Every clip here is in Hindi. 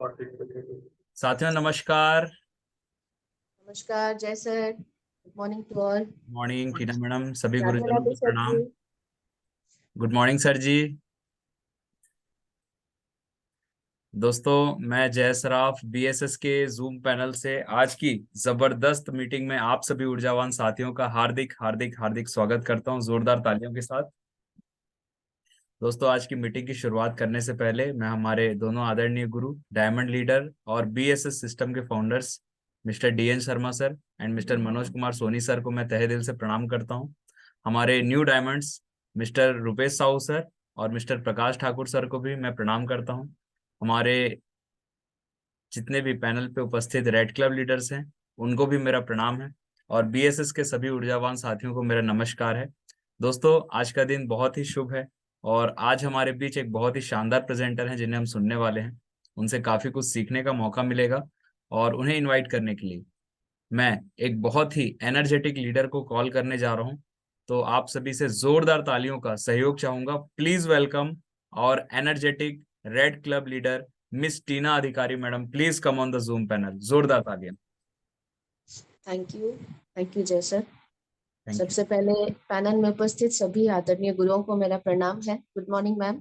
साथियों नमस्कार। नमस्कार Jai sir. Good morning to all. Morning Tina madam, सभी राधे गुरुजनों राधे को सर प्रणाम। जी। Good morning sir ji. दोस्तों, मैं जय सराफ बीएसएस के जूम पैनल से आज की जबरदस्त मीटिंग में आप सभी ऊर्जावान साथियों का हार्दिक हार्दिक हार्दिक स्वागत करता हूं जोरदार तालियों के साथ। दोस्तों, आज की मीटिंग की शुरुआत करने से पहले मैं हमारे दोनों आदरणीय गुरु, डायमंड लीडर और बीएसएस सिस्टम के founders mister DN Sharma sir and mister Manoj Kumar Soni sir को मैं तहे दिल से प्रणाम करता हूं। हमारे new diamonds mister Rupesh Sahu sir और मिस्टर प्रकाश ठाकुर सर को भी मैं प्रणाम करता हूं। हमारे जितने भी पैनल पे उपस्थित रेड क्लब लीडर्स हैं उनको भी मेरा प्रणाम है, और बीएसएस के सभी ऊर्जावान साथियों को मेरा नमस्कार है। दोस्तों, आज का दिन बहुत ही शुभ है और आज हमारे बीच एक बहुत ही शानदार प्रेजेंटर हैं जिन्हें हम सुनने वाले हैं। उनसे काफी कुछ सीखने का मौका मिलेगा, और उन्हें इनवाइट करने के लिए मैं एक बहुत ही एनर्जेटिक लीडर को कॉल करने जा रहा हूं। तो आप सभी से जोरदार तालियों का सहयोग चाहूंगा। प्लीज वेलकम और energetic red club leader miss Tina Adhikari madam. Please come on the Zoom panel. जोरदार तालियां। Thank you Jay sir. Thank you. सबसे पहले पैनल में उपस्थित सभी आदरणीय गुरुओं को मेरा प्रणाम है। Good morning ma'am.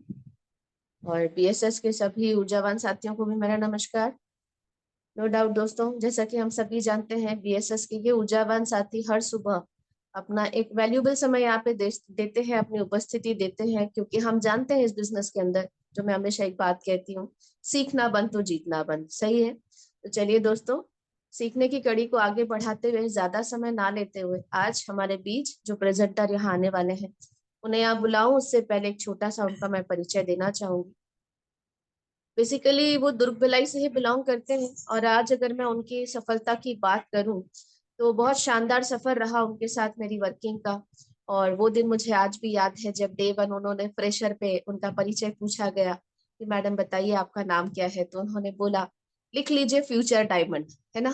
और बीएसएस के सभी ऊर्जावान साथियों को भी मेरा नमस्कार। नो डाउट दोस्तों, जैसा कि हम सभी जानते हैं बीएसएस के ये ऊर्जावान साथी हर सुबह अपना एक वैल्यूएबल समय यहाँ पे देते हैं, अपनी उपस्थिति देते हैं, क्योंकि हम जानते हैं इस बिजनेस के अंदर जो मैं हमेशा एक बात कहती हूँ, सीखना बंद तो जीतना बंद। सही है। तो चलिए दोस्तों, सीखने की कड़ी को आगे बढ़ाते हुए ज्यादा समय ना लेते हुए आज हमारे बीच जो प्रेजेंटर यहाँ आने वाले हैं उन्हें यहाँ बुलाऊं उससे पहले एक छोटा सा उनका मैं परिचय देना चाहूंगी। बेसिकली वो दुर्ग भिलाई से ही बिलोंग करते हैं, और आज अगर मैं उनकी सफलता की बात करूं तो बहुत शानदार सफर रहा उनके साथ मेरी वर्किंग का। और वो दिन मुझे आज भी याद है जब डे वन उन्होंने फ्रेशर पे उनका परिचय पूछा गया कि मैडम बताइए आपका नाम क्या है, तो उन्होंने बोला लिख लीजिए फ्यूचर डायमंड, है ना।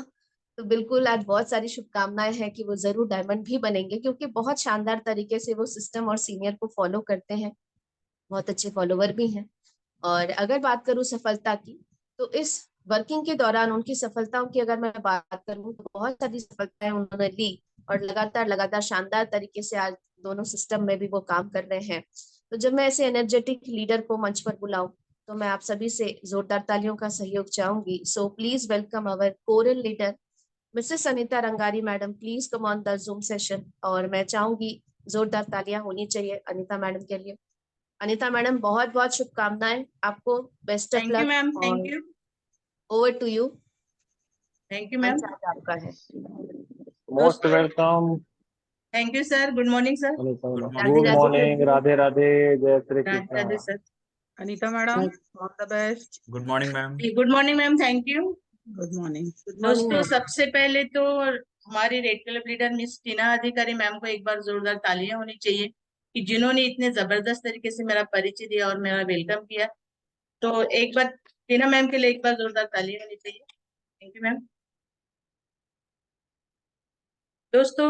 तो बिल्कुल आज बहुत सारी शुभकामनाएं हैं कि वो जरूर डायमंड भी बनेंगे, क्योंकि बहुत शानदार तरीके से वो सिस्टम और सीनियर को फॉलो करते हैं, बहुत अच्छे फॉलोवर भी हैं। और अगर बात करूं सफलता की, तो इस वर्किंग के दौरान उनकी सफलताओं की अगर मैं बात करूं तो बहुत सारी सफलताएं उन्होंने ली, और लगातार लगातार शानदार तरीके से आज दोनों सिस्टम में भी वो काम कर रहे हैं। तो जब मैं ऐसे एनर्जेटिक लीडर को मंच पर बुलाऊं तो मैं आप सभी से जोरदार तालियों का सहयोग चाहूंगी। So please welcome our coral leader Mrs Anita Rangari madam. Please come on the zoom session, और मैं चाहूंगी जोरदार तालियां होनी चाहिए अनीता मैडम के लिए। अनीता मैडम, बहुत बहुत शुभकामनाएं आपको। Best of thank you luck. Ma'am. Thank और you. Over to you. Thank you ma'am. मंच आज आपका है। मोस्ट दोस्तों, welcome. Thank you sir. Good morning sir. Good Radhe morning. Good Radhe sir morning. जी। Radhe Radhe. Jai Shri Radhe Krishna. Radhe sir. Anita madam, all the best. Good morning ma'am. Good morning ma'am. Thank you. Good morning. Good morning दोस्तों, मैम। सबसे पहले तो हमारी red club leader miss Tina अधिकारी मैम को एक बार जोरदार तालियां होनी चाहिए कि जिन्होंने इतने जबरदस्त तरीके से मेरा परिचय दिया और मेरा वेलकम किया। तो एक बार टीना मैम के लिए एक बार जोरदार तालियां होनी चाहिए। Thank you ma'am. दोस्तों,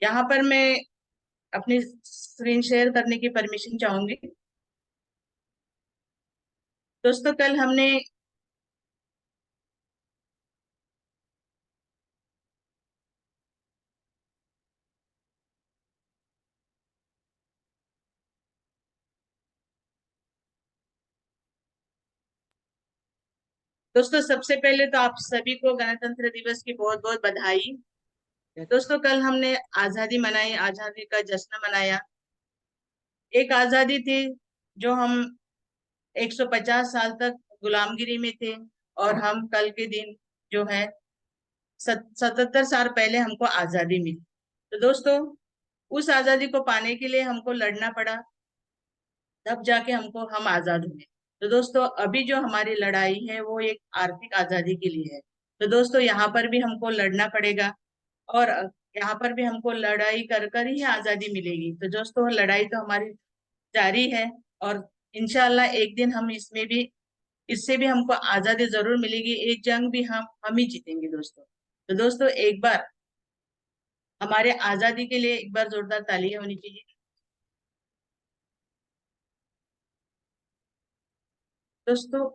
यहाँ पर मैं अपनी स्क्रीन शेयर करने की परमिशन चाहूंगी। दोस्तों, कल हमने दोस्तों सबसे पहले तो आप सभी को गणतंत्र दिवस की बहुत बहुत बधाई। दोस्तों, कल हमने आजादी मनाई, आजादी का जश्न मनाया। एक आजादी थी जो हम 150 साल तक गुलामगिरी में थे, और हम कल के दिन जो है 77 साल पहले हमको आजादी मिली। तो दोस्तों, उस आजादी को पाने के लिए हमको लड़ना पड़ा, तब जाके हम आजाद हुए। तो दोस्तों, अभी जो हमारी लड़ाई है वो एक आर्थिक आजादी के लिए है। तो दोस्तों, यहाँ पर भी हमको लड़ना पड़ेगा, और यहाँ पर भी हमको लड़ाई कर कर ही आजादी मिलेगी। तो दोस्तों, लड़ाई तो हमारी जारी है, और इंशाल्लाह एक दिन हम इससे भी हमको आजादी जरूर मिलेगी। एक जंग भी हम ही जीतेंगे दोस्तों। तो दोस्तों, एक बार हमारे आजादी के लिए एक बार जोरदार तालियां होनी चाहिए। दोस्तों,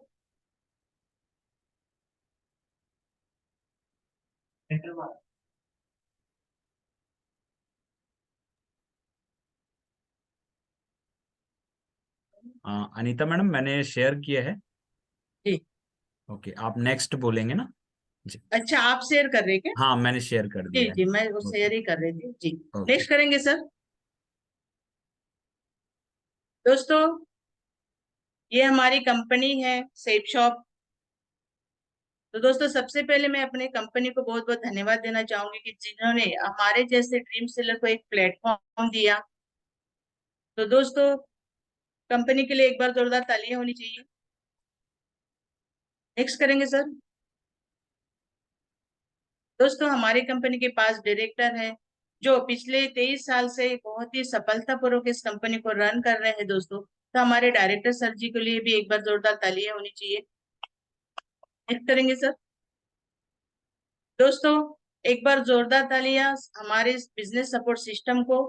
अनीता मैडम मैंने शेयर किया है। जी। ओके, आप नेक्स्ट बोलेंगे ना? जी। अच्छा, आप शेयर कर रहे हैं क्या? हाँ, मैंने शेयर कर जी दिया है। जी, मैं वो ओके। शेयर ही कर रही थी जी। ओके। नेक्स्ट करेंगे सर। दोस्तों, ये हमारी कंपनी है सेफ शॉप। तो दोस्तों, सबसे पहले मैं अपने कंपनी को बहुत बहुत धन्यवाद देना चाहूंगी कि जिन्होंने हमारे जैसे ड्रीम सेलर को एक प्लेटफॉर्म दिया। तो दोस्तों, कंपनी के लिए एक बार जोरदार तालियां होनी चाहिए। नेक्स्ट करेंगे सर। दोस्तों, हमारी कंपनी के पास डायरेक्टर है जो पिछले 23 साल से बहुत ही सफलतापूर्वक इस कंपनी को रन कर रहे हैं दोस्तों। तो हमारे डायरेक्टर सर जी के लिए भी एक बार जोरदार तालियां होनी चाहिए। नेक्स्ट करेंगे सर। दोस्तों, एक बार जोरदार तालियां हमारे इस बिजनेस सपोर्ट सिस्टम को,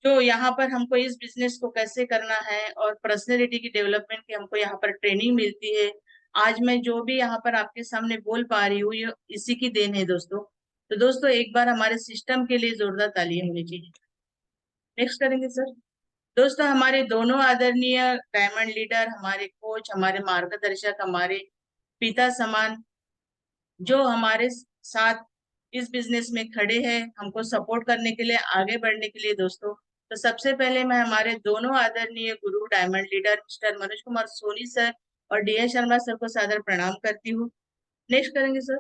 जो यहाँ पर हमको इस बिजनेस को कैसे करना है और पर्सनैलिटी की डेवलपमेंट की हमको यहाँ पर ट्रेनिंग मिलती है। आज मैं जो भी यहाँ पर आपके सामने बोल पा रही हूँ ये इसी की देन है दोस्तों। तो दोस्तों, एक बार हमारे सिस्टम के लिए जोरदार तालियां होनी चाहिए। नेक्स्ट करेंगे सर। दोस्तों, हमारे दोनों आदरणीय डायमंड लीडर, हमारे कोच, हमारे मार्गदर्शक, हमारे पिता समान, जो हमारे साथ इस बिजनेस में खड़े हैं हमको सपोर्ट करने के लिए, आगे बढ़ने के लिए दोस्तों। तो सबसे पहले मैं हमारे दोनों आदरणीय गुरु diamond leader mister Manoj Kumar Soni sir और डी एस शर्मा सर को सादर प्रणाम करती हूँ। नेक्स्ट करेंगे सर।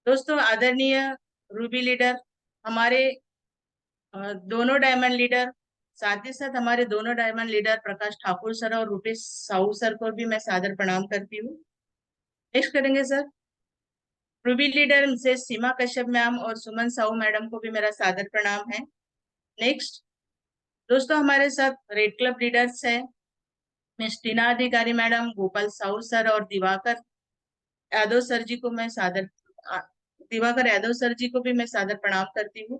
दोस्तों, आदरणीय रूबी लीडर, हमारे दोनों डायमंड लीडर, साथ ही साथ हमारे दोनों डायमंड लीडर प्रकाश ठाकुर सर और रूपेश साहू सर को भी मैं सादर प्रणाम करती हूँ। नेक्स्ट करेंगे सर। रूबी लीडर मिसेस सीमा कश्यप मैम और सुमन साहू मैडम को भी मेरा सादर प्रणाम है। नेक्स्ट। दोस्तों, हमारे साथ रेड क्लब लीडर्स है miss Tina Adhikari madam, Gopal Sahu sir और यादव सर जी को मैं सादर आ, दिवाकर यादव सर जी को भी मैं सादर प्रणाम करती हूँ।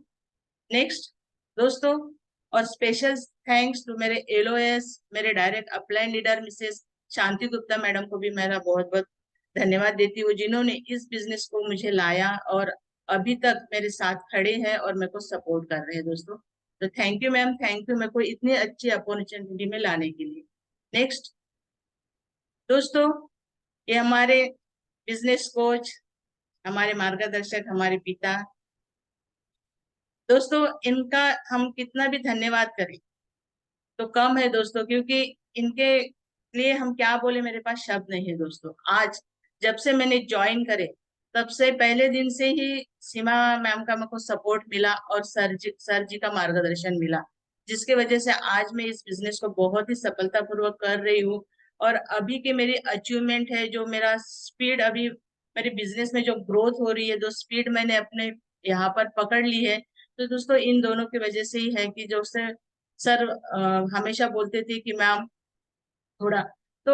नेक्स्ट। दोस्तों, और स्पेशल थैंक्स टू मेरे एलओएस, मेरे डायरेक्ट अपलाइन लीडर मिसेस शांति गुप्ता मैडम को भी मेरा बहुत बहुत धन्यवाद देती हूँ, जिन्होंने इस बिजनेस को मुझे लाया और अभी तक मेरे साथ खड़े हैं और मेरे को सपोर्ट कर रहे हैं दोस्तों। तो thank you ma'am, thank you मेरे को इतनी अच्छी अपॉर्चुनिटी में लाने के लिए। नेक्स्ट। दोस्तों, ये हमारे बिजनेस कोच, हमारे मार्गदर्शक, हमारे पिता दोस्तों, इनका हम कितना भी धन्यवाद करें तो कम है दोस्तों, क्योंकि इनके लिए हम क्या बोले, मेरे पास शब्द नहीं है दोस्तों। आज जब से मैंने ज्वाइन करे तब से पहले दिन से ही सीमा मैम का मेरे को सपोर्ट मिला और सर जी का मार्गदर्शन मिला, जिसके वजह से आज मैं इस बिजनेस को बहुत ही सफलतापूर्वक कर रही हूँ। और अभी के मेरी अचीवमेंट है, जो मेरा स्पीड अभी मेरे बिजनेस में जो ग्रोथ हो रही है, जो स्पीड मैंने अपने यहाँ पर पकड़ ली है, तो दोस्तों इन दोनों की वजह से ही है। कि जो से सर हमेशा बोलते थे कि मैम थोड़ा, तो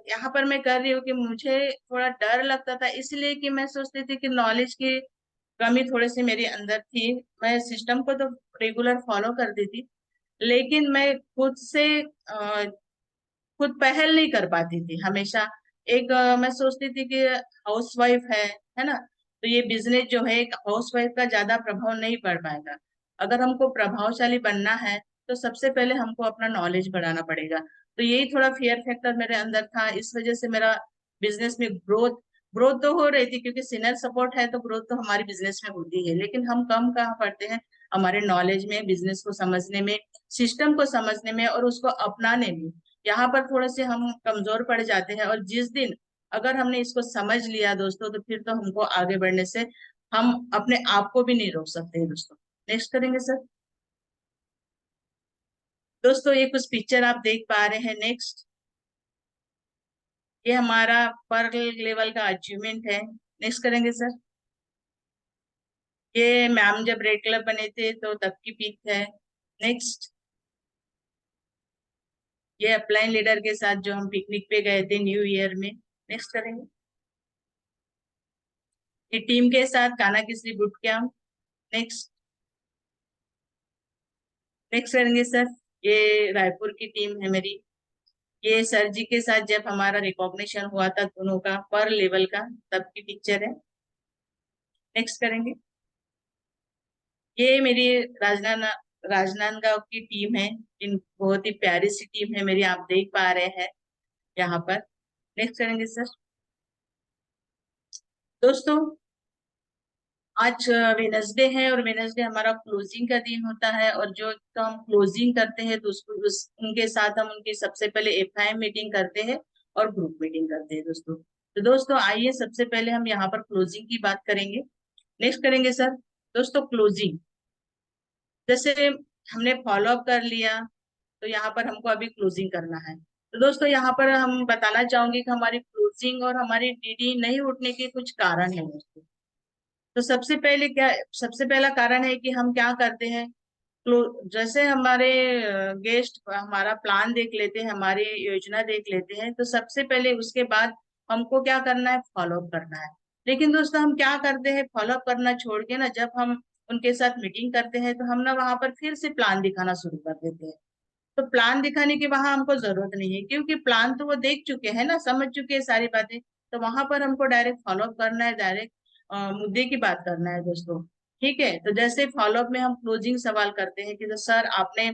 यहाँ पर मैं कर रही हूँ कि मुझे थोड़ा डर लगता था, इसलिए कि मैं सोचती थी कि नॉलेज की कमी थोड़ी सी मेरे अंदर थी। मैं सिस्टम को तो रेगुलर फॉलो करती थी, लेकिन मैं खुद पहल नहीं कर पाती थी हमेशा। मैं सोचती थी कि हाउसवाइफ है ना, तो ये बिजनेस जो है एक हाउसवाइफ का ज्यादा प्रभाव नहीं पड़ पाएगा। अगर हमको प्रभावशाली बनना है तो सबसे पहले हमको अपना नॉलेज बढ़ाना पड़ेगा। तो यही थोड़ा फियर फैक्टर मेरे अंदर था, इस वजह से मेरा बिजनेस में ग्रोथ ग्रोथ तो हो रही थी, क्योंकि सीनियर सपोर्ट है तो ग्रोथ तो हमारे बिजनेस में होती है, लेकिन हम कम कहाँ पड़ते हैं हमारे नॉलेज में, बिजनेस को समझने में, सिस्टम को समझने में और उसको अपनाने में। यहाँ पर थोड़े से हम कमजोर पड़ जाते हैं, और जिस दिन अगर हमने इसको समझ लिया दोस्तों, तो फिर तो हमको आगे बढ़ने से हम अपने आप को भी नहीं रोक सकते हैं दोस्तों। नेक्स्ट करेंगे सर। दोस्तों, ये कुछ पिक्चर आप देख पा रहे हैं। नेक्स्ट। ये हमारा पर लेवल का अचीवमेंट है। नेक्स्ट करेंगे सर। ये मैम जब रेड क्लब बने थे तो तब की पिक है। नेक्स्ट। ये अपलाइन लीडर के साथ जो हम पिकनिक पे गए थे न्यू ईयर में। नेक्स्ट करेंगे। ये टीम के साथ काना किसी बुट कैंप। नेक्स्ट। नेक्स्ट करेंगे सर। ये रायपुर की टीम है मेरी। ये सर जी के साथ जब हमारा रिकॉग्निशन हुआ था दोनों का पर लेवल का, तब की पिक्चर है। नेक्स्ट करेंगे। ये मेरी राजनांदगांव की टीम है, जिन बहुत ही प्यारी सी टीम है मेरी, आप देख पा रहे हैं यहाँ पर। नेक्स्ट करेंगे सर। दोस्तों आज वेनसडे है और वेनसडे हमारा क्लोजिंग का दिन होता है, और जो तो हम क्लोजिंग करते हैं तो उसको उनके साथ हम उनकी सबसे पहले एफआईएम मीटिंग करते हैं और ग्रुप मीटिंग करते हैं दोस्तों। तो दोस्तों आइए सबसे पहले हम यहाँ पर क्लोजिंग की बात करेंगे। नेक्स्ट करेंगे सर। दोस्तों क्लोजिंग, जैसे हमने फॉलो अप कर लिया तो यहाँ पर हमको अभी क्लोजिंग करना है। तो दोस्तों यहाँ पर हम बताना चाहूंगी कि हमारी क्लोजिंग और हमारी डीडी नहीं उठने के कुछ कारण है दोस्तों। तो सबसे पहला कारण है कि हम क्या करते हैं, जैसे हमारे गेस्ट हमारा प्लान देख लेते हैं, हमारी योजना देख लेते हैं, तो सबसे पहले उसके बाद हमको क्या करना है, फॉलो अप करना है। लेकिन दोस्तों हम क्या करते हैं, फॉलो अप करना छोड़ के ना, जब हम उनके साथ मीटिंग करते हैं तो हम ना वहां पर फिर से प्लान दिखाना शुरू कर देते हैं। तो प्लान दिखाने की वहां हमको जरूरत नहीं है, क्योंकि प्लान तो वो देख चुके हैं ना, समझ चुके हैं सारी बातें। तो वहां पर हमको डायरेक्ट फॉलो अप करना है, डायरेक्ट मुद्दे की बात करना है दोस्तों। ठीक है, तो जैसे फॉलो अप में हम क्लोजिंग सवाल करते हैं कि तो सर आपने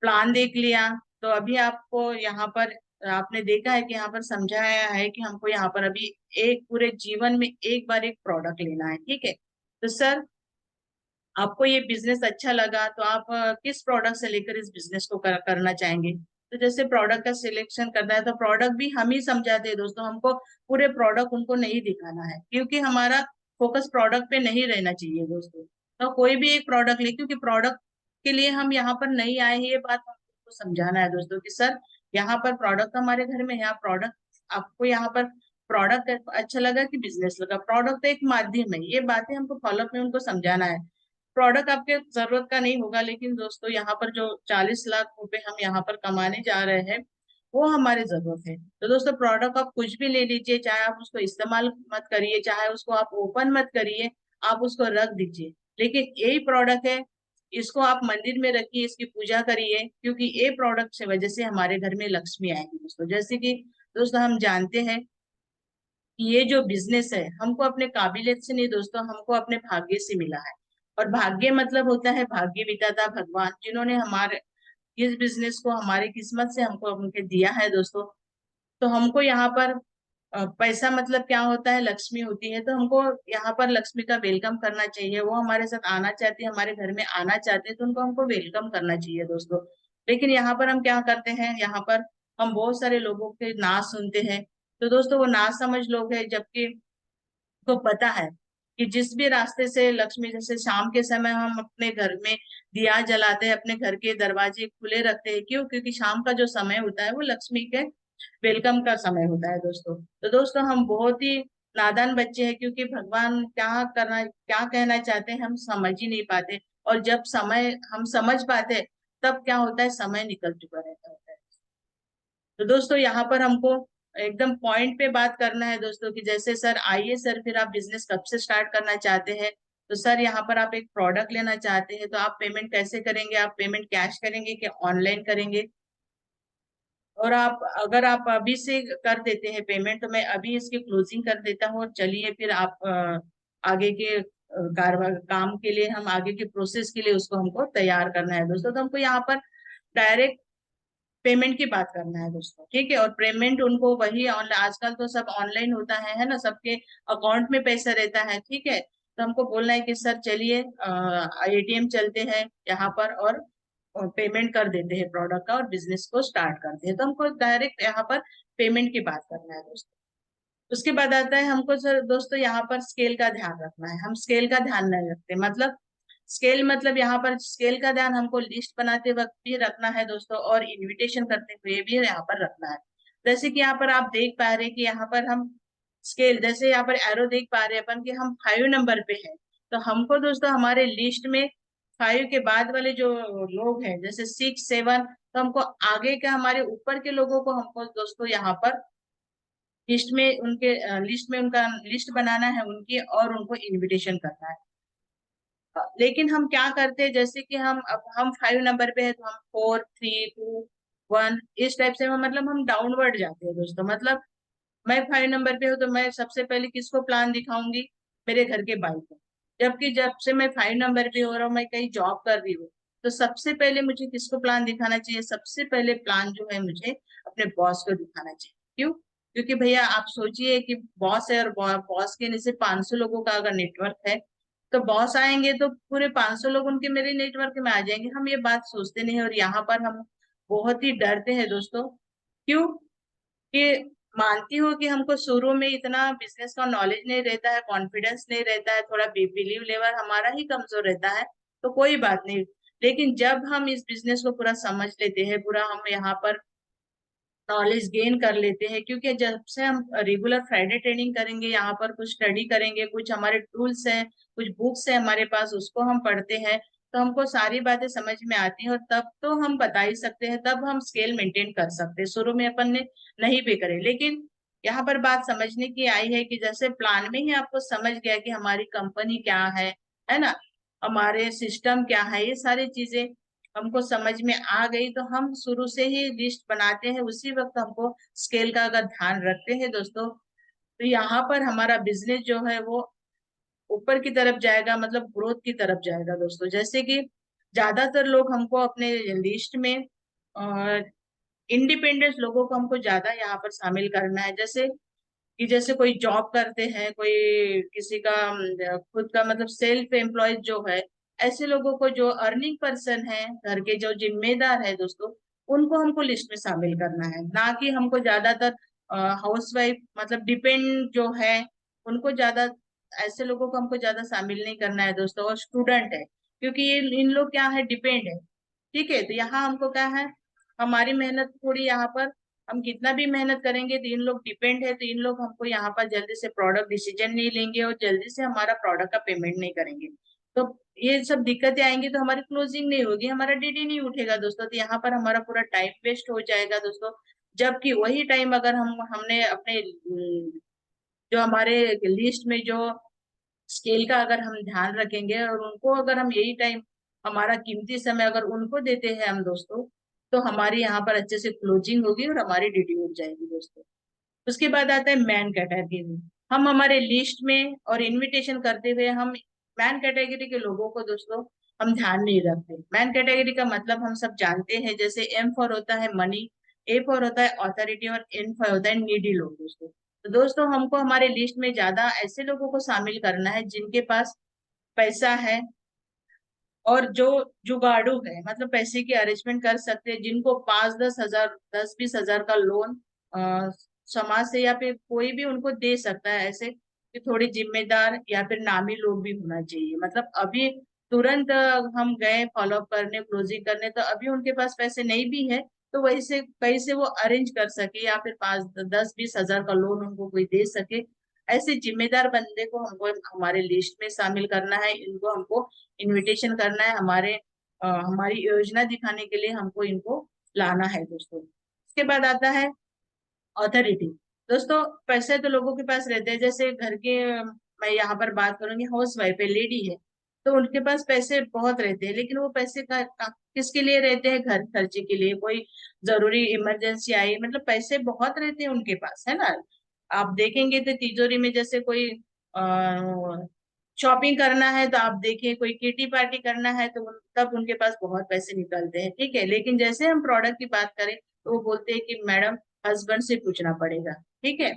प्लान देख लिया, तो अभी आपको यहाँ पर आपने देखा है कि यहाँ पर समझाया है कि हमको यहाँ पर अभी एक पूरे जीवन में एक बार एक प्रोडक्ट लेना है। ठीक है, तो सर आपको ये बिजनेस अच्छा लगा तो आप किस प्रोडक्ट से लेकर इस बिजनेस को करना चाहेंगे। तो जैसे प्रोडक्ट का सिलेक्शन करना है तो प्रोडक्ट भी हम ही समझाते हैं दोस्तों, हमको पूरे प्रोडक्ट उनको नहीं दिखाना है, क्योंकि हमारा फोकस प्रोडक्ट पे नहीं रहना चाहिए दोस्तों। तो कोई भी एक प्रोडक्ट ले, क्योंकि प्रोडक्ट के लिए हम यहाँ पर नहीं आए हैं, ये बात हमको समझाना है दोस्तों कि सर यहाँ पर प्रोडक्ट हमारे घर में है, प्रोडक्ट आपको यहाँ पर प्रोडक्ट अच्छा लगा कि बिजनेस लगा, प्रोडक्ट एक माध्यम है, ये बातें हमको फॉलोअप में उनको समझाना है। प्रोडक्ट आपके जरूरत का नहीं होगा, लेकिन दोस्तों यहाँ पर जो 40 लाख रुपए हम यहाँ पर कमाने जा रहे हैं वो हमारी जरूरत है। तो दोस्तों प्रोडक्ट आप कुछ भी ले लीजिए, चाहे आप उसको इस्तेमाल मत करिए, चाहे उसको आप ओपन मत करिए, आप उसको रख दीजिए, लेकिन यही प्रोडक्ट है, इसको आप मंदिर में रखिए, इसकी पूजा करिए, क्योंकि ये प्रोडक्ट से वजह से हमारे घर में लक्ष्मी आएगी दोस्तों। जैसे कि दोस्तों हम जानते हैं कि ये जो बिजनेस है हमको अपने काबिलियत से नहीं दोस्तों, हमको अपने भाग्य से मिला है। और भाग्य मतलब होता है भाग्य विधाता भगवान, जिन्होंने हमारे इस बिजनेस को हमारी किस्मत से हमको उनके दिया है दोस्तों। तो हमको यहाँ पर पैसा मतलब क्या होता है, लक्ष्मी होती है, तो हमको यहाँ पर लक्ष्मी का वेलकम करना चाहिए। वो हमारे साथ आना चाहती है, हमारे घर में आना चाहते हैं, तो उनको हमको वेलकम करना चाहिए दोस्तों। लेकिन यहाँ पर हम क्या करते हैं, यहाँ पर हम बहुत सारे लोगों के ना सुनते हैं। तो दोस्तों वो ना समझ लोग हैं, जबकि को पता है कि जिस भी रास्ते से लक्ष्मी, जैसे शाम के समय हम अपने घर में दिया जलाते हैं, अपने घर के दरवाजे खुले रखते हैं, क्यों, क्योंकि शाम का जो समय होता है वो लक्ष्मी के वेलकम का समय होता है दोस्तों। तो दोस्तों हम बहुत ही नादान बच्चे हैं, क्योंकि भगवान क्या कहना चाहते हैं हम समझ ही नहीं पाते, और जब समय हम समझ पाते तब क्या होता है, समय निकल चुका रहता है। तो दोस्तों यहाँ पर हमको एकदम पॉइंट पे बात करना है दोस्तों, कि जैसे सर आइए सर, फिर आप बिजनेस कब से स्टार्ट करना चाहते हैं। तो सर यहाँ पर आप एक प्रोडक्ट लेना चाहते हैं, तो आप पेमेंट कैसे करेंगे, आप पेमेंट कैश करेंगे कि ऑनलाइन करेंगे। और आप अगर आप अभी से कर देते हैं पेमेंट, तो मैं अभी इसकी क्लोजिंग कर देता हूँ, और चलिए फिर आप आगे के कारवा काम के लिए, हम आगे के प्रोसेस के लिए उसको हमको तैयार करना है दोस्तों। तो हमको यहाँ पर डायरेक्ट पेमेंट की बात करना है दोस्तों। ठीक है, और पेमेंट उनको वही ऑनलाइन, आजकल तो सब ऑनलाइन होता है ना, सबके अकाउंट में पैसा रहता है। ठीक है, तो हमको बोलना है कि सर चलिए एटीएम चलते हैं यहाँ पर, और पेमेंट कर देते हैं प्रोडक्ट का, और बिजनेस को स्टार्ट करते हैं। तो हमको डायरेक्ट यहाँ पर पेमेंट की बात करना है दोस्तों। उसके बाद आता है हमको सर दोस्तों यहाँ पर स्केल का ध्यान रखना है। हम स्केल का ध्यान नहीं रखते, मतलब स्केल मतलब यहाँ पर स्केल का ध्यान हमको लिस्ट बनाते वक्त भी रखना है दोस्तों, और इनविटेशन करते हुए भी यहाँ पर रखना है। जैसे कि यहाँ पर आप देख पा रहे हैं कि यहाँ पर हम स्केल, जैसे यहाँ पर एरो देख पा रहे हैं अपन कि हम 5 नंबर पे हैं। तो हमको दोस्तों हमारे लिस्ट में 5 के बाद वाले जो लोग हैं, जैसे 6 7, तो हमको आगे के हमारे ऊपर के लोगों को हमको दोस्तों यहाँ पर लिस्ट में उनका लिस्ट बनाना है उनकी, और उनको इनविटेशन करना है। लेकिन हम क्या करते हैं, जैसे कि हम 5 नंबर पे है, तो हम 4 3 2 1 इस टाइप से मतलब हम डाउनवर्ड जाते हैं दोस्तों। मतलब मैं 5 नंबर पे हूँ तो मैं सबसे पहले किसको प्लान दिखाऊंगी, मेरे घर के भाई को। जबकि जब से मैं 5 नंबर पे हो रहा हूँ, मैं कहीं जॉब कर रही हूँ, तो सबसे पहले मुझे किसको प्लान दिखाना चाहिए? सबसे पहले प्लान जो है मुझे अपने बॉस को दिखाना चाहिए। क्यों? क्योंकि भैया आप सोचिए कि बॉस है और बॉस के नीचे 500 लोगों का अगर नेटवर्क है, तो बॉस आएंगे तो पूरे 500 लोग उनके मेरे नेटवर्क में आ जाएंगे। हम ये बात सोचते नहीं है और यहाँ पर हम बहुत ही डरते हैं दोस्तों। क्यों? कि मानती हूँ कि हमको शुरू में इतना बिजनेस का नॉलेज नहीं रहता है, कॉन्फिडेंस नहीं रहता है, थोड़ा बिलीव लेवल हमारा ही कमजोर रहता है, तो कोई बात नहीं। लेकिन जब हम इस बिजनेस को पूरा समझ लेते हैं, पूरा हम यहाँ पर नॉलेज गेन कर लेते हैं, क्योंकि जब से हम रेगुलर फ्राइडे ट्रेनिंग करेंगे, यहाँ पर कुछ स्टडी करेंगे, कुछ हमारे टूल्स हैं, कुछ बुक्स है हमारे पास, उसको हम पढ़ते हैं, तो हमको सारी बातें समझ में आती हैं और तब तो हम बता ही सकते हैं, तब हम स्केल मेंटेन कर सकते हैं। शुरू में अपन ने नहीं भी करे, लेकिन यहाँ पर बात समझने की आई है कि जैसे प्लान में ही आपको समझ गया कि हमारी कंपनी क्या है ना, हमारे सिस्टम क्या है, ये सारी चीजें हमको समझ में आ गई, तो हम शुरू से ही लिस्ट बनाते हैं, उसी वक्त हमको स्केल का अगर ध्यान रखते हैं दोस्तों, तो यहाँ पर हमारा बिजनेस जो है वो ऊपर की तरफ जाएगा, मतलब ग्रोथ की तरफ जाएगा दोस्तों। जैसे कि ज्यादातर लोग हमको अपने लिस्ट में इंडिपेंडेंट लोगों को हमको ज्यादा यहाँ पर शामिल करना है। जैसे कि जैसे कोई जॉब करते हैं, कोई किसी का खुद का मतलब सेल्फ एम्प्लॉयज जो है, ऐसे लोगों को, जो अर्निंग पर्सन है, घर के जो जिम्मेदार है दोस्तों, उनको हमको लिस्ट में शामिल करना है। ना कि हमको ज्यादातर हाउसवाइफ मतलब डिपेंड जो है उनको ज्यादा, ऐसे लोगों को हमको ज्यादा शामिल नहीं करना है दोस्तों। और स्टूडेंट है, क्योंकि ये इन लोग क्या है, डिपेंड है। ठीक है, तो यहाँ हमको क्या है, हमारी मेहनत थोड़ी यहाँ पर, हम कितना भी मेहनत करेंगे तो इन लोग डिपेंड है, तो इन लोग हमको यहाँ पर जल्दी से प्रोडक्ट डिसीजन नहीं लेंगे और जल्दी से हमारा प्रोडक्ट का पेमेंट नहीं करेंगे। तो ये सब दिक्कतें आएंगी, तो हमारी क्लोजिंग नहीं होगी, हमारा डीडी नहीं उठेगा दोस्तों, तो यहाँ पर हमारा पूरा टाइम वेस्ट हो जाएगा दोस्तों। जबकि वही टाइम अगर हमने अपने जो हमारे लिस्ट में जो स्केल का अगर हम ध्यान रखेंगे और उनको अगर हम यही टाइम, हमारा कीमती समय अगर उनको देते हैं हम दोस्तों, तो हमारी यहाँ पर अच्छे से क्लोजिंग होगी और हमारी ड्यूटी उठ जाएगी दोस्तों। उसके बाद आता है मैन कैटेगरी। हम हमारे लिस्ट में और इनविटेशन करते हुए हम मैन कैटेगरी के लोगों को दोस्तों हम ध्यान नहीं रखते। मैन कैटेगरी का मतलब हम सब जानते हैं, जैसे एम फॉर होता है मनी, ए फॉर होता है अथॉरिटी और एन फॉर होता है नीडी लोग दोस्तों। तो दोस्तों हमको हमारे लिस्ट में ज्यादा ऐसे लोगों को शामिल करना है जिनके पास पैसा है और जो जुगाड़ू है, मतलब पैसे की अरेंजमेंट कर सकते हैं, जिनको 5-10 हजार 10-20 हजार का लोन समाज से या फिर कोई भी उनको दे सकता है। ऐसे कि थोड़ी जिम्मेदार या फिर नामी लोग भी होना चाहिए, मतलब अभी तुरंत हम गए फॉलोअप करने, क्लोजिंग करने, तो अभी उनके पास पैसे नहीं भी है, तो वही से कहीं से वो अरेंज कर सके या फिर 5-10-20 हजार का लोन उनको कोई दे सके। ऐसे जिम्मेदार बंदे को हमको हमारे लिस्ट में शामिल करना है, इनको हमको इनविटेशन करना है, हमारी योजना दिखाने के लिए हमको इनको लाना है दोस्तों। इसके बाद आता है ऑथोरिटी। दोस्तों पैसे तो लोगों के पास रहते हैं, जैसे घर के मैं यहाँ पर बात करूंगी, हाउस वाइफ है, लेडी है, तो उनके पास पैसे बहुत रहते हैं, लेकिन वो पैसे किसके लिए रहते हैं? घर खर्चे के लिए, कोई जरूरी इमरजेंसी आई, मतलब पैसे बहुत रहते हैं उनके पास, है ना। आप देखेंगे तो तिजोरी में जैसे कोई शॉपिंग करना है, तो आप देखिए कोई किटी पार्टी करना है, तो तब उनके पास बहुत पैसे निकलते हैं। ठीक है, लेकिन जैसे हम प्रोडक्ट की बात करें तो वो बोलते हैं कि मैडम हस्बैंड से पूछना पड़ेगा। ठीक है,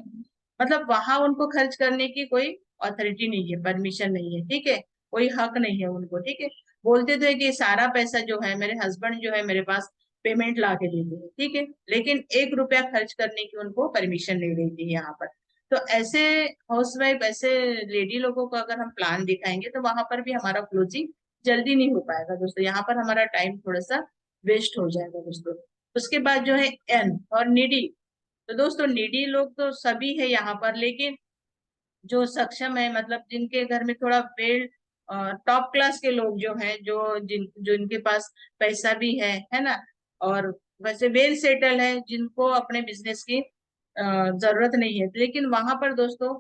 मतलब वहां उनको खर्च करने की कोई अथॉरिटी नहीं है, परमिशन नहीं है, ठीक है, कोई हक नहीं है उनको। ठीक है, बोलते तो है कि सारा पैसा जो है मेरे हस्बैंड जो है मेरे पास पेमेंट ला के देते हैं, ठीक है, लेकिन 1 रुपया खर्च करने की उनको परमिशन नहीं रहती है यहाँ पर। तो ऐसे हाउसवाइफ, ऐसे लेडी लोगों को अगर हम प्लान दिखाएंगे तो वहां पर भी हमारा क्लोजिंग जल्दी नहीं हो पाएगा दोस्तों, यहाँ पर हमारा टाइम थोड़ा सा वेस्ट हो जाएगा दोस्तों। उसके बाद जो है एन और नीडी। तो दोस्तों नीडी लोग तो सभी है यहाँ पर, लेकिन जो सक्षम है, मतलब जिनके घर में थोड़ा वेल टॉप क्लास के लोग जो हैं, जो इनके पास पैसा भी है ना, और वैसे वेल सेटल है, जिनको अपने बिजनेस की जरूरत नहीं है, लेकिन वहां पर दोस्तों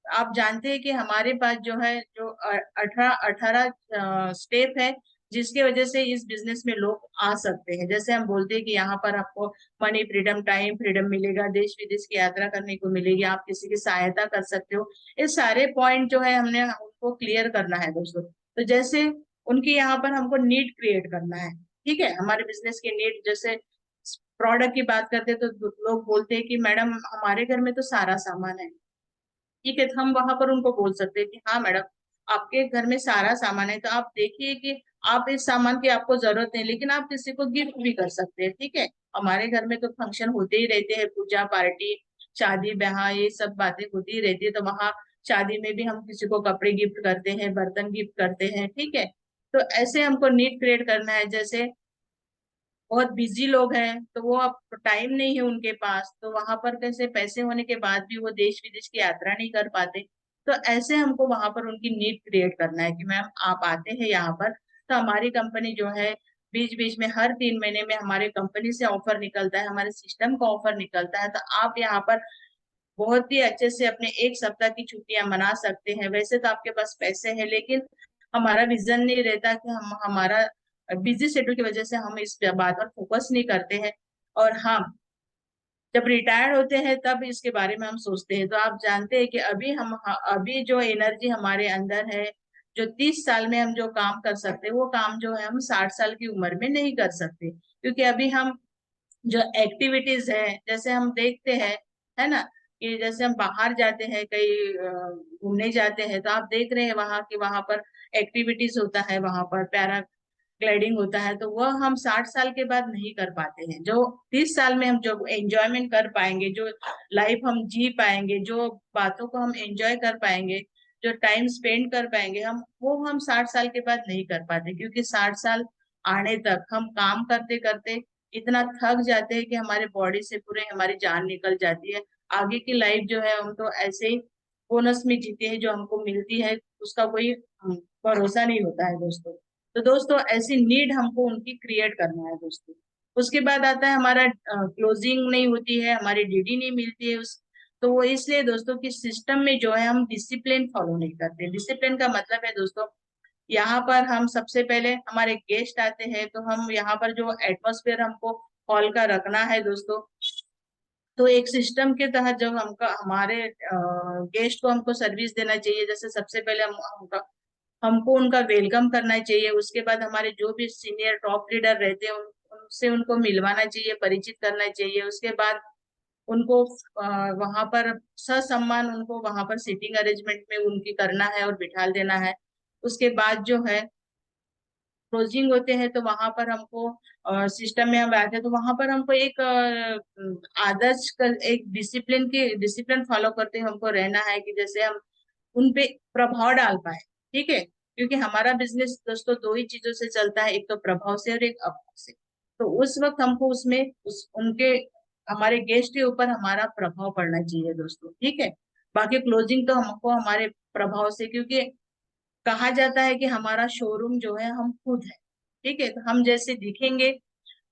आप जानते हैं कि हमारे पास जो है, जो 18 स्टेप है, जिसकी वजह से इस बिजनेस में लोग आ सकते हैं। जैसे हम बोलते हैं कि यहाँ पर आपको मनी फ्रीडम, टाइम फ्रीडम मिलेगा, देश विदेश की यात्रा करने को मिलेगी, आप किसी की सहायता कर सकते हो। ये सारे पॉइंट जो है हमने उनको क्लियर करना है दोस्तों। तो जैसे उनकी यहाँ पर हमको नीड क्रिएट करना है। ठीक है, हमारे बिजनेस की नीड, जैसे प्रोडक्ट की बात करते हैं तो लोग बोलते हैं कि मैडम हमारे घर में तो सारा सामान है। ठीक है, तो हम वहां पर उनको बोल सकते हैं कि हाँ मैडम, आपके घर में सारा सामान है, तो आप देखिए कि आप इस सामान की आपको जरूरत नहीं, लेकिन आप किसी को गिफ्ट भी कर सकते हैं। ठीक है, हमारे घर में तो फंक्शन होते ही रहते हैं, पूजा पार्टी, शादी ब्याह, ये सब बातें होती ही रहती है, तो वहाँ शादी में भी हम किसी को कपड़े गिफ्ट करते हैं, बर्तन गिफ्ट करते हैं। ठीक है, तो ऐसे हमको नीड क्रिएट करना है। जैसे बहुत बिजी लोग हैं तो वो अब टाइम नहीं है उनके पास, तो वहां पर कैसे पैसे होने के बाद भी वो देश विदेश की यात्रा नहीं कर पाते, तो ऐसे हमको वहां पर उनकी नीड क्रिएट करना है कि मैम आप आते हैं यहाँ पर, तो हमारी कंपनी जो है बीच बीच में हर 3 महीने में हमारे कंपनी से ऑफर निकलता है, हमारे सिस्टम का ऑफर निकलता है, तो आप यहाँ पर बहुत ही अच्छे से अपने 1 सप्ताह की छुट्टियां मना सकते हैं। वैसे तो आपके पास पैसे हैं, लेकिन हमारा विजन नहीं रहता कि हम हमारा बिजी शेड्यूल की वजह से हम इस बात पर फोकस नहीं करते हैं। और हाँ, जब रिटायर्ड होते हैं तब इसके बारे में हम सोचते हैं। तो आप जानते हैं कि अभी जो एनर्जी हमारे अंदर है, जो 30 साल में हम जो काम कर सकते हैं, वो काम जो है हम 60 साल की उम्र में नहीं कर सकते, क्योंकि अभी हम जो एक्टिविटीज है, जैसे हम देखते हैं, है ना, कि जैसे हम बाहर जाते हैं कहीं घूमने जाते हैं, तो आप देख रहे हैं वहां की वहां पर एक्टिविटीज होता है, वहां पर पैराग्लाइडिंग होता है, तो वह हम 60 साल के बाद नहीं कर पाते हैं। जो 30 साल में हम जो एंजॉयमेंट कर पाएंगे, जो लाइफ हम जी पाएंगे, जो बातों को हम एंजॉय कर पाएंगे, जो टाइम स्पेंड कर पाएंगे हम 60 साल के बाद नहीं कर पाते, क्योंकि 60 साल आने तक हम काम करते करते इतना थक जाते हैं कि हमारे बॉडी से पूरे हमारी जान निकल जाती है। आगे की लाइफ जो है हम तो ऐसे ही बोनस में जीते हैं, जो हमको मिलती है उसका कोई भरोसा नहीं होता है दोस्तों। तो दोस्तों ऐसी नीड हमको उनकी क्रिएट करना है दोस्तों। उसके बाद आता है हमारा क्लोजिंग नहीं होती है, हमारी डीडी नहीं मिलती है उस, तो वो इसलिए दोस्तों कि सिस्टम में जो है हम डिसिप्लिन फॉलो नहीं करते। डिसिप्लिन का मतलब है दोस्तों, यहाँ पर हम सबसे पहले हमारे गेस्ट आते हैं तो हम यहाँ पर जो एटमॉस्फेयर हमको हॉल का रखना है दोस्तों, तो एक सिस्टम के तहत जब हमका हमारे गेस्ट को हमको सर्विस देना चाहिए। जैसे सबसे पहले हमको उनका वेलकम करना चाहिए, उसके बाद हमारे जो भी सीनियर टॉप लीडर रहते हैं उनसे उनको मिलवाना चाहिए, परिचित करना चाहिए। उसके बाद उनको वहां पर ससम्मान उनको वहां पर सीटिंग अरेंजमेंट में उनकी करना है और बिठा देना है। उसके बाद जो है क्लोजिंग होते हैं, तो वहां पर हमको सिस्टम में हम आते हैं, तो वहां पर हमको एक एक डिसिप्लिन फॉलो करते हुए हमको रहना है कि जैसे हम उन पे प्रभाव डाल पाए। ठीक है, क्योंकि हमारा बिजनेस दोस्तों दो ही चीजों से चलता है, एक तो प्रभाव से और एक अभाव से। तो उस वक्त हमको उसमें उनके हमारे गेस्ट के ऊपर हमारा प्रभाव पड़ना चाहिए दोस्तों। ठीक है, बाकी क्लोजिंग तो हमको हमारे प्रभाव से, क्योंकि कहा जाता है कि हमारा शोरूम जो है हम खुद है। ठीक है, तो हम जैसे दिखेंगे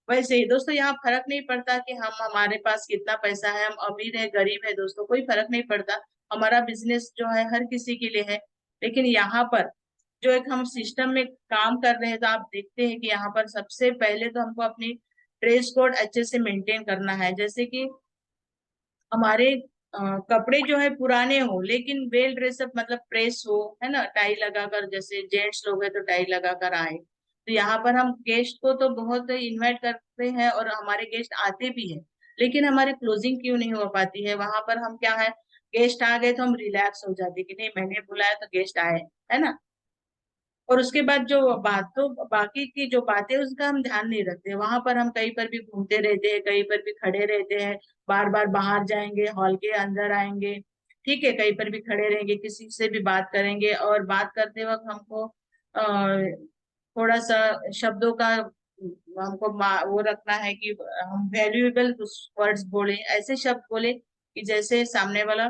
वैसे ही दोस्तों, यहाँ फर्क नहीं पड़ता कि हम हमारे पास कितना पैसा है, हम अमीर है गरीब है दोस्तों, कोई फर्क नहीं पड़ता। हमारा बिजनेस जो है हर किसी के लिए है। लेकिन यहाँ पर जो एक हम सिस्टम में काम कर रहे हैं, तो आप देखते हैं कि यहाँ पर सबसे पहले तो हमको अपनी ड्रेस कोड अच्छे से मेंटेन करना है। जैसे कि हमारे कपड़े जो है पुराने हो लेकिन वेल ड्रेसअप, मतलब प्रेस हो, है ना, टाई लगाकर, जैसे जेंट्स लोग हैं तो टाई लगाकर आए। तो यहाँ पर हम गेस्ट को तो बहुत इनवाइट करते हैं और हमारे गेस्ट आते भी हैं, लेकिन हमारी क्लोजिंग क्यों नहीं हो पाती है? वहां पर हम क्या है, गेस्ट आ गए तो हम रिलैक्स हो जाते कि नहीं मैंने बुलाया तो गेस्ट आए, है ना। और उसके बाद जो बातों बाकी की जो बातें उसका हम ध्यान नहीं रखते। वहां पर हम कहीं पर भी घूमते रहते हैं, कहीं पर भी खड़े रहते हैं, बार बार बाहर जाएंगे, हॉल के अंदर आएंगे, ठीक है, कहीं पर भी खड़े रहेंगे, किसी से भी बात करेंगे, और बात करते वक्त हमको थोड़ा सा शब्दों का हमको वो रखना है कि हम वैल्यूएबल वर्ड्स बोले, ऐसे शब्द बोले कि जैसे सामने वाला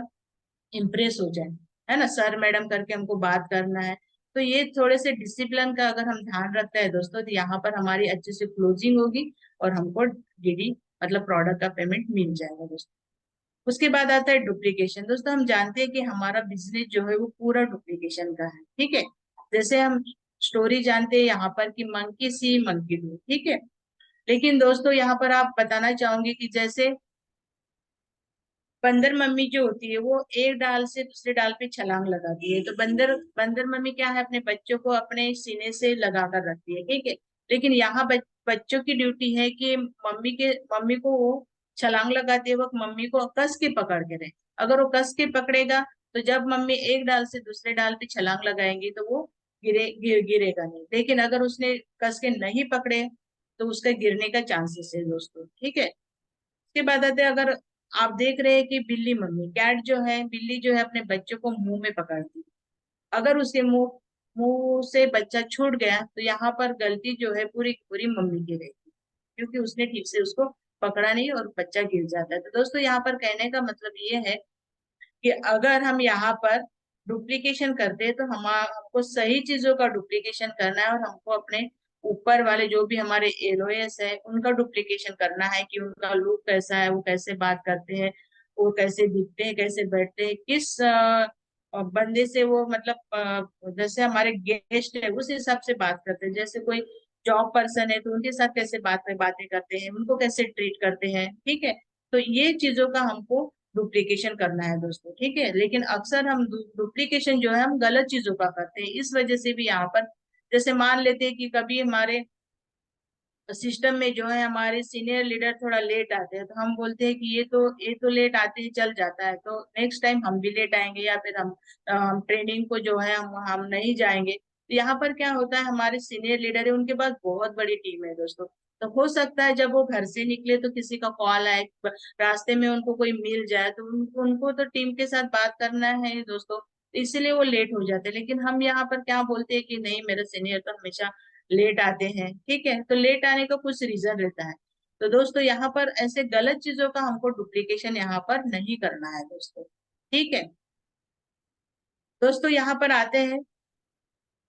इम्प्रेस हो जाए, है ना, सर मैडम करके हमको बात करना है। तो ये थोड़े से डिसिप्लिन का अगर हम ध्यान रखते हैं दोस्तों, तो यहाँ पर हमारी अच्छे से क्लोजिंग होगी और हमको डीडी मतलब प्रोडक्ट का पेमेंट मिल जाएगा दोस्तों। उसके बाद आता है डुप्लीकेशन। दोस्तों हम जानते हैं कि हमारा बिजनेस जो है वो पूरा डुप्लीकेशन का है। ठीक है, जैसे हम स्टोरी जानते हैं यहाँ पर कि मंकी सी मंकी डू, ठीक है। लेकिन दोस्तों यहाँ पर आप बताना चाहूंगी कि जैसे बंदर मम्मी जो होती है वो एक डाल से दूसरे डाल पे छलांग लगाती है। तो बंदर बंदर मम्मी क्या है, अपने बच्चों को अपने सीने से लगा कर रखती है, ठीक है। लेकिन यहाँ बच्चों की ड्यूटी है कि मम्मी को वो छलांग लगाते वक्त मम्मी को कस के पकड़ के रहे। अगर वो कस के पकड़ेगा तो जब मम्मी एक डाल से दूसरे डाल पे छलांग लगाएंगी तो वो गिरेगा नहीं। लेकिन अगर उसने कस के नहीं पकड़े तो उसका गिरने का चांसेस है दोस्तों, ठीक है। उसके बाद आते हैं, अगर आप देख रहे हैं कि बिल्ली मम्मी कैट जो है, बिल्ली जो है अपने बच्चों को मुंह में पकड़ती है। अगर उसके मुंह मुंह से बच्चा छूट गया तो यहाँ पर गलती जो है पूरी पूरी मम्मी की रहेगी, क्योंकि उसने ठीक से उसको पकड़ा नहीं और बच्चा गिर जाता है। तो दोस्तों यहाँ पर कहने का मतलब ये है कि अगर हम यहाँ पर डुप्लीकेशन करते हैं तो हमको सही चीजों का डुप्लीकेशन करना है, और हमको अपने ऊपर वाले जो भी हमारे एलओएस है उनका डुप्लीकेशन करना है कि उनका लुक कैसा है, वो कैसे बात करते हैं, वो कैसे दिखते हैं, कैसे बैठते हैं, किस बंदे से वो मतलब जैसे हमारे गेस्ट है उस हिसाब से बात करते हैं। जैसे कोई जॉब पर्सन है तो उनके साथ कैसे बातें करते हैं, उनको कैसे ट्रीट करते हैं, ठीक है। तो ये चीजों का हमको डुप्लीकेशन करना है दोस्तों, ठीक है। लेकिन अक्सर हम डुप्लीकेशन जो है हम गलत चीजों का करते हैं। इस वजह से भी यहाँ पर जैसे मान लेते हैं कि कभी हमारे सिस्टम में जो है हमारे सीनियर लीडर थोड़ा लेट आते हैं, तो हम बोलते हैं कि ये तो लेट आते ही चल जाता है, तो नेक्स्ट टाइम हम भी लेट आएंगे, या फिर हम ट्रेनिंग को जो है हम नहीं जाएंगे। तो यहाँ पर क्या होता है, हमारे सीनियर लीडर है उनके पास बहुत बड़ी टीम है दोस्तों। तो हो सकता है जब वो घर से निकले तो किसी का कॉल आए, रास्ते में उनको कोई मिल जाए, तो उनको तो टीम के साथ बात करना है दोस्तों, तो इसलिए वो लेट हो जाते हैं। लेकिन हम यहाँ पर क्या बोलते हैं कि नहीं, मेरे सीनियर तो हमेशा लेट आते हैं, ठीक है। तो लेट आने का कुछ रीजन रहता है। तो दोस्तों यहाँ पर ऐसे गलत चीजों का हमको डुप्लीकेशन यहाँ पर नहीं करना है दोस्तों, ठीक है। दोस्तों यहाँ पर आते हैं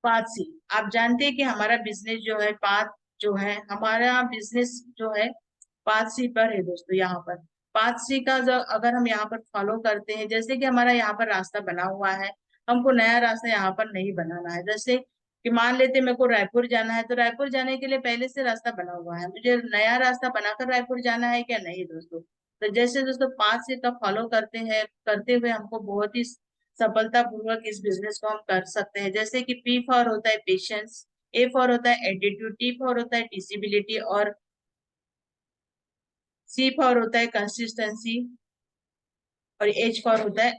पाथ सी। आप जानते हैं कि हमारा बिजनेस जो है पाथ जो है, हमारा बिजनेस जो है पाथ सी पर है दोस्तों। यहाँ पर पाथ सी का जो अगर हम यहाँ पर फॉलो करते हैं, जैसे कि हमारा यहाँ पर रास्ता बना हुआ है, हमको नया रास्ता यहाँ पर नहीं बनाना है। जैसे कि मान लेते मेरे को रायपुर जाना है, तो रायपुर जाने के लिए पहले से रास्ता बना हुआ है, मुझे नया रास्ता बनाकर रायपुर जाना है क्या? नहीं दोस्तों। तो जैसे दोस्तों पाथ सी का फॉलो करते हैं, करते हुए हमको बहुत ही सफलता पूर्वक इस बिजनेस को हम कर सकते हैं। जैसे कि पी फॉर होता है पेशेंस, ए फॉर होता है एटीट्यूड, टी फॉर होता है टीसीबिलिटी, और सी फॉर होता है कंसिस्टेंसी, और एच फॉर होता है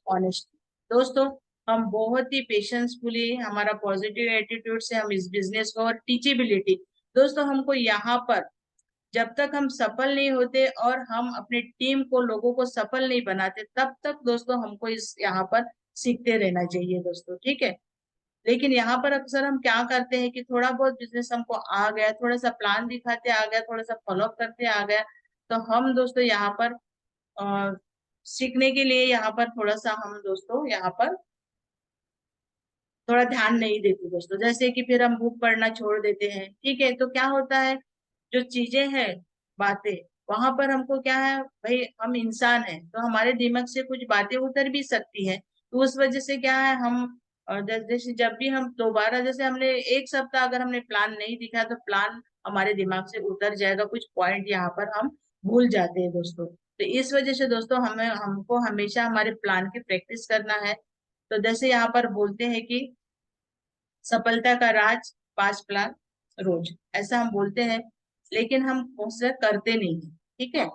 ऑनेस्टी। दोस्तों हम बहुत ही पेशेंसफुली, हमारा पॉजिटिव एटीट्यूड से हम इस बिजनेस को, और टीचेबिलिटी दोस्तों हमको यहाँ पर जब तक हम सफल नहीं होते और हम अपने टीम को, लोगों को सफल नहीं बनाते, तब तक दोस्तों हमको इस यहाँ पर सीखते रहना चाहिए दोस्तों, ठीक है। लेकिन यहाँ पर अक्सर हम क्या करते हैं कि थोड़ा बहुत बिजनेस हमको आ गया, थोड़ा सा प्लान दिखाते आ गया, थोड़ा सा फॉलोअप करते आ गया, तो हम दोस्तों यहाँ पर सीखने के लिए यहाँ पर थोड़ा सा हम दोस्तों यहाँ पर थोड़ा ध्यान नहीं देते दोस्तों। जैसे कि फिर हम बुक पढ़ना छोड़ देते हैं, ठीक है। तो क्या होता है, जो चीजें हैं, बातें, वहां पर हमको क्या है भाई, हम इंसान हैं तो हमारे दिमाग से कुछ बातें उतर भी सकती है। तो उस वजह से क्या है, हम जैसे जब भी हम दोबारा, जैसे हमने एक सप्ताह अगर हमने प्लान नहीं दिखा तो प्लान हमारे दिमाग से उतर जाएगा, कुछ पॉइंट यहाँ पर हम भूल जाते हैं दोस्तों। तो इस वजह से दोस्तों हमें हमको हमेशा हमारे प्लान की प्रैक्टिस करना है। तो जैसे यहाँ पर बोलते हैं कि सफलता का राज 5 प्लान रोज, ऐसा हम बोलते हैं, लेकिन हम उससे करते नहीं हैं, ठीक है।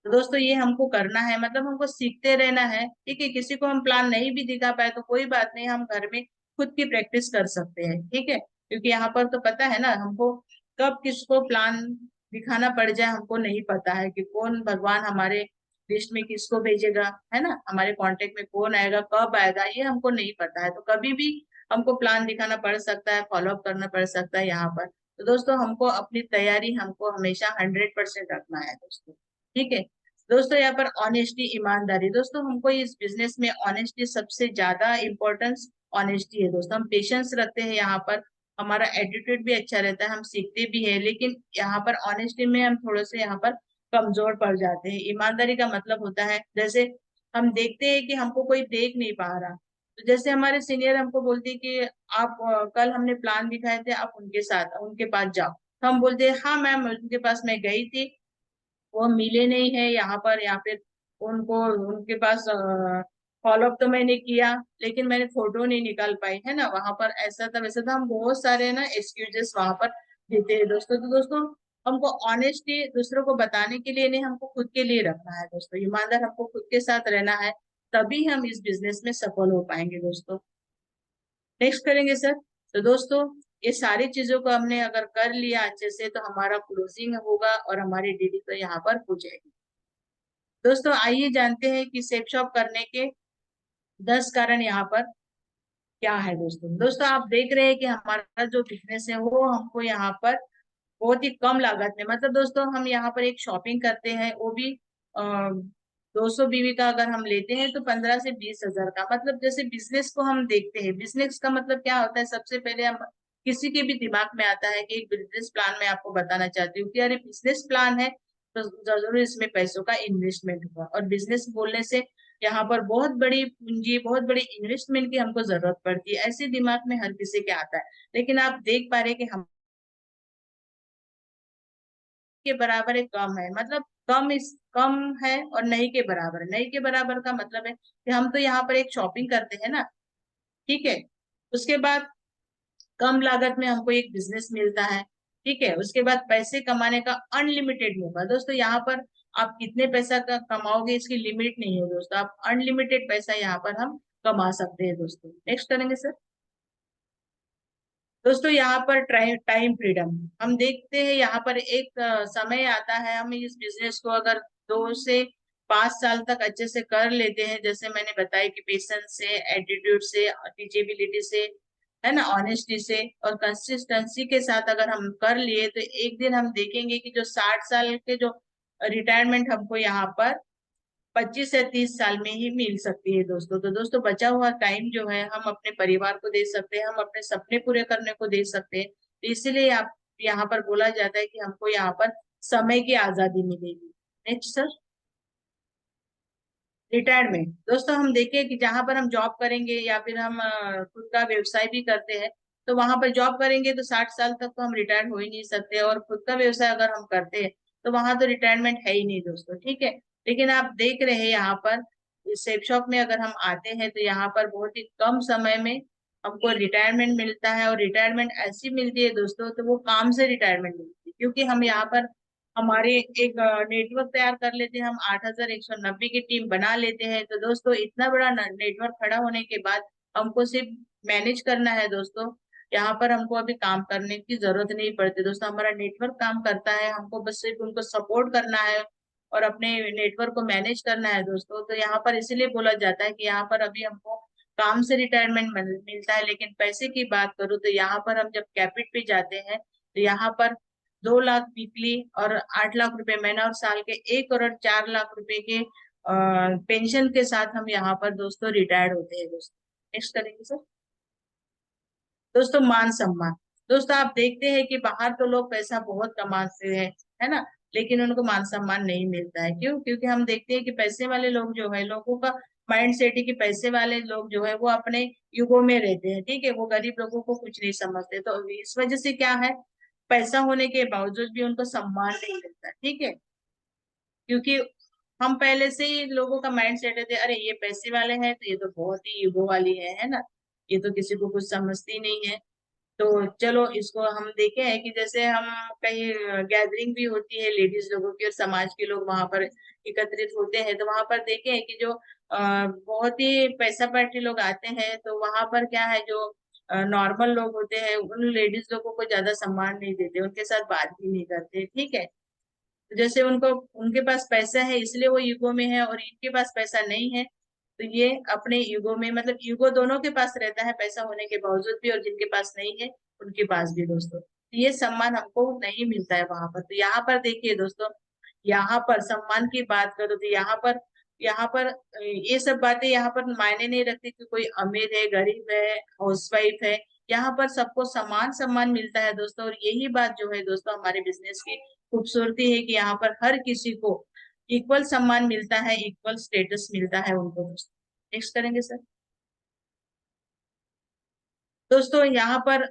तो दोस्तों ये हमको करना है, मतलब हमको सीखते रहना है, ठीक है। किसी को हम प्लान नहीं भी दिखा पाए तो कोई बात नहीं, हम घर में खुद की प्रैक्टिस कर सकते हैं, ठीक है। क्योंकि यहाँ पर तो पता है ना हमको, कब किसको प्लान दिखाना पड़ जाए हमको नहीं पता है, कि कौन भगवान हमारे लिस्ट में किसको भेजेगा, है ना, हमारे कांटेक्ट में कौन आएगा, कब आएगा, ये हमको नहीं पता है। तो कभी भी हमको प्लान दिखाना पड़ सकता है, फॉलोअप करना पड़ सकता है यहाँ पर। तो दोस्तों हमको अपनी तैयारी हमको हमेशा 100% रखना है दोस्तों, ठीक है। दोस्तों यहाँ पर ऑनेस्टी, ईमानदारी, दोस्तों हमको इस बिजनेस में ऑनेस्टी सबसे ज्यादा इम्पोर्टेंस ऑनेस्टी है दोस्तों। हम पेशेंस रखते हैं यहाँ पर, हमारा एटीट्यूड भी अच्छा रहता है, हम सीखते भी है, लेकिन यहाँ पर ऑनेस्टी में हम थोड़े से यहाँ पर कमजोर पड़ जाते हैं। ईमानदारी का मतलब होता है, जैसे हम देखते हैं कि हमको कोई देख नहीं पा रहा, तो जैसे हमारे सीनियर हमको बोलते हैं कि आप कल हमने प्लान दिखाए थे, आप उनके साथ उनके पास जाओ, तो हम बोलते हैं हाँ मैम, उनके पास मैं गई थी, वो मिले नहीं है यहाँ पर, या फिर उनको उनके पास फॉलो अप तो मैंने किया, लेकिन मैंने फोटो नहीं निकाल पाई, है ना। वहां पर ऐसा था वैसा था, हम बहुत सारे ना एक्सक्यूजेस वहां पर देते हैं दोस्तों। तो दोस्तों हमको ऑनेस्टी दूसरों को बताने के लिए नहीं, हमको खुद के लिए रखना है दोस्तों। ईमानदार हमको खुद के साथ रहना है, तभी हम इस बिजनेस में सफल हो पाएंगे दोस्तों। नेक्स्ट करेंगे सर। तो दोस्तों ये सारी चीजों को हमने अगर कर लिया अच्छे से, तो हमारा क्लोजिंग होगा और हमारी डीडी तो यहाँ पर हो जाएगी। दोस्तों आइए जानते हैं कि सेफ शॉप करने के 10 कारण यहाँ पर क्या है दोस्तों। दोस्तों आप देख रहे हैं कि हमारा जो बिजनेस है वो हमको यहाँ पर बहुत ही कम लागत में, मतलब दोस्तों हम यहाँ पर एक शॉपिंग करते हैं, वो भी 200 बीवी का अगर हम लेते हैं तो 15 से 20 हजार का। मतलब जैसे बिजनेस को हम देखते हैं, बिजनेस का मतलब क्या होता है, सबसे पहले हम किसी के भी दिमाग में आता है कि एक बिजनेस प्लान मैं आपको बताना चाहती हूँ कि अरे बिजनेस प्लान है तो जरूर इसमें पैसों का इन्वेस्टमेंट होगा। और बिजनेस बोलने से यहाँ पर बहुत बड़ी पूंजी, बहुत बड़ी इन्वेस्टमेंट की हमको जरूरत पड़ती है, ऐसे दिमाग में हर किसी के आता है। लेकिन आप देख पा रहे कि हम के बराबर है कम है, मतलब कम है और नहीं के बराबर है। नहीं के बराबर का मतलब है कि हम तो यहाँ पर एक शॉपिंग करते हैं ना, ठीक है। उसके बाद कम लागत में हमको एक बिजनेस मिलता है, ठीक है। उसके बाद पैसे कमाने का अनलिमिटेड मौका दोस्तों। यहाँ पर आप कितने पैसा का कमाओगे इसकी लिमिट नहीं है दोस्तों, आप अनलिमिटेड पैसा यहाँ पर हम कमा सकते हैं दोस्तों। नेक्स्ट करेंगे सर। दोस्तों यहाँ पर टाइम फ्रीडम हम देखते हैं, यहाँ पर एक समय आता है, हम इस बिजनेस को अगर 2 से 5 साल तक अच्छे से कर लेते हैं, जैसे मैंने बताया कि पेशेंस से, एटीट्यूड से, टीचेबिलिटी से, है ना, ऑनेस्टी से और कंसिस्टेंसी के साथ अगर हम कर लिए, तो एक दिन हम देखेंगे कि जो 60 साल के जो रिटायरमेंट हमको यहाँ पर 25 से 30 साल में ही मिल सकती है दोस्तों। तो दोस्तों बचा हुआ टाइम जो है हम अपने परिवार को दे सकते हैं, हम अपने सपने पूरे करने को दे सकते हैं। तो इसीलिए आप यहाँ पर बोला जाता है कि हमको यहाँ पर समय की आजादी मिलेगी। Next sir. रिटायरमेंट दोस्तों हम देखें कि जहां पर हम जॉब करेंगे या फिर हम खुद का व्यवसाय भी करते हैं, तो वहां पर जॉब करेंगे तो 60 साल तक तो हम रिटायर हो ही नहीं सकते, और खुद का व्यवसाय अगर हम करते हैं तो वहां तो रिटायरमेंट है ही नहीं दोस्तों, ठीक है। लेकिन आप देख रहे हैं यहाँ पर सेफ शॉप में अगर हम आते हैं तो यहाँ पर बहुत ही कम समय में हमको रिटायरमेंट मिलता है। और रिटायरमेंट ऐसी मिलती है दोस्तों, तो वो काम से रिटायरमेंट मिलती है, क्योंकि हम यहाँ पर हमारे एक नेटवर्क तैयार कर लेते हैं, हम 8190 की टीम बना लेते हैं। तो दोस्तों इतना बड़ा नेटवर्क खड़ा होने के बाद हमको सिर्फ मैनेज करना है दोस्तों। यहाँ पर हमको अभी काम करने की जरूरत नहीं पड़ती दोस्तों, हमारा नेटवर्क काम करता है, हमको बस सिर्फ उनको सपोर्ट करना है और अपने नेटवर्क को मैनेज करना है दोस्तों। तो यहाँ पर इसीलिए बोला जाता है कि यहाँ पर अभी हमको काम से रिटायरमेंट मिलता है। लेकिन पैसे की बात करूँ तो यहाँ पर हम जब कैपिट पे जाते हैं तो यहाँ पर 2 लाख वीकली और 8 लाख रुपए महीना और साल के 1 करोड़ 4 लाख रुपए के पेंशन के साथ हम यहाँ पर दोस्तों रिटायर्ड होते हैं दोस्तों। नेक्स्ट करेंगे सर। दोस्तों मान सम्मान दोस्तों आप देखते हैं कि बाहर तो लोग पैसा बहुत कमाते हैं, है ना, लेकिन उनको मान सम्मान नहीं मिलता है। क्यों? क्योंकि हम देखते हैं कि पैसे वाले लोग जो है, लोगों का माइंड सेट है कि पैसे वाले लोग जो है वो अपने युगों में रहते हैं, ठीक है, वो गरीब लोगों को कुछ नहीं समझते। तो इस वजह से क्या है, पैसा होने के बावजूद भी उनको सम्मान नहीं मिलता, ठीक है। क्योंकि हम पहले से ही लोगों का माइंड सेट है, अरे ये पैसे वाले हैं तो ये तो बहुत ही ईगो वाली है ना, ये तो किसी को कुछ समझती नहीं है। तो चलो इसको हम देखे हैं कि जैसे हम कहीं गैदरिंग भी होती है लेडीज लोगों की और समाज के लोग वहां पर एकत्रित होते हैं, तो वहां पर देखे हैं कि जो बहुत ही पैसा पार्टी लोग आते हैं, तो वहां पर क्या है, जो नॉर्मल लोग होते हैं उन लेडीज लोगों को ज्यादा सम्मान नहीं देते, उनके साथ बात भी नहीं करते, ठीक है। जैसे उनको, उनके पास पैसा है इसलिए वो यूगो में है, और इनके पास पैसा नहीं है तो ये अपने यूगो में, मतलब यूगो दोनों के पास रहता है पैसा होने के बावजूद भी, और जिनके पास नहीं है उनके पास भी दोस्तों। तो ये सम्मान हमको नहीं मिलता है वहां पर। तो यहाँ पर देखिए दोस्तों, यहाँ पर सम्मान की बात करो तो यहाँ पर ये सब बातें यहाँ पर मायने नहीं रखती कि कोई अमीर है, गरीब है, हाउसवाइफ है। यहाँ पर सबको समान सम्मान मिलता है दोस्तों। और यही बात जो है दोस्तों हमारे बिजनेस की खूबसूरती है कि यहाँ पर हर किसी को इक्वल सम्मान मिलता है, इक्वल स्टेटस मिलता है उनको दोस्तों। नेक्स्ट करेंगे सर। दोस्तों यहाँ पर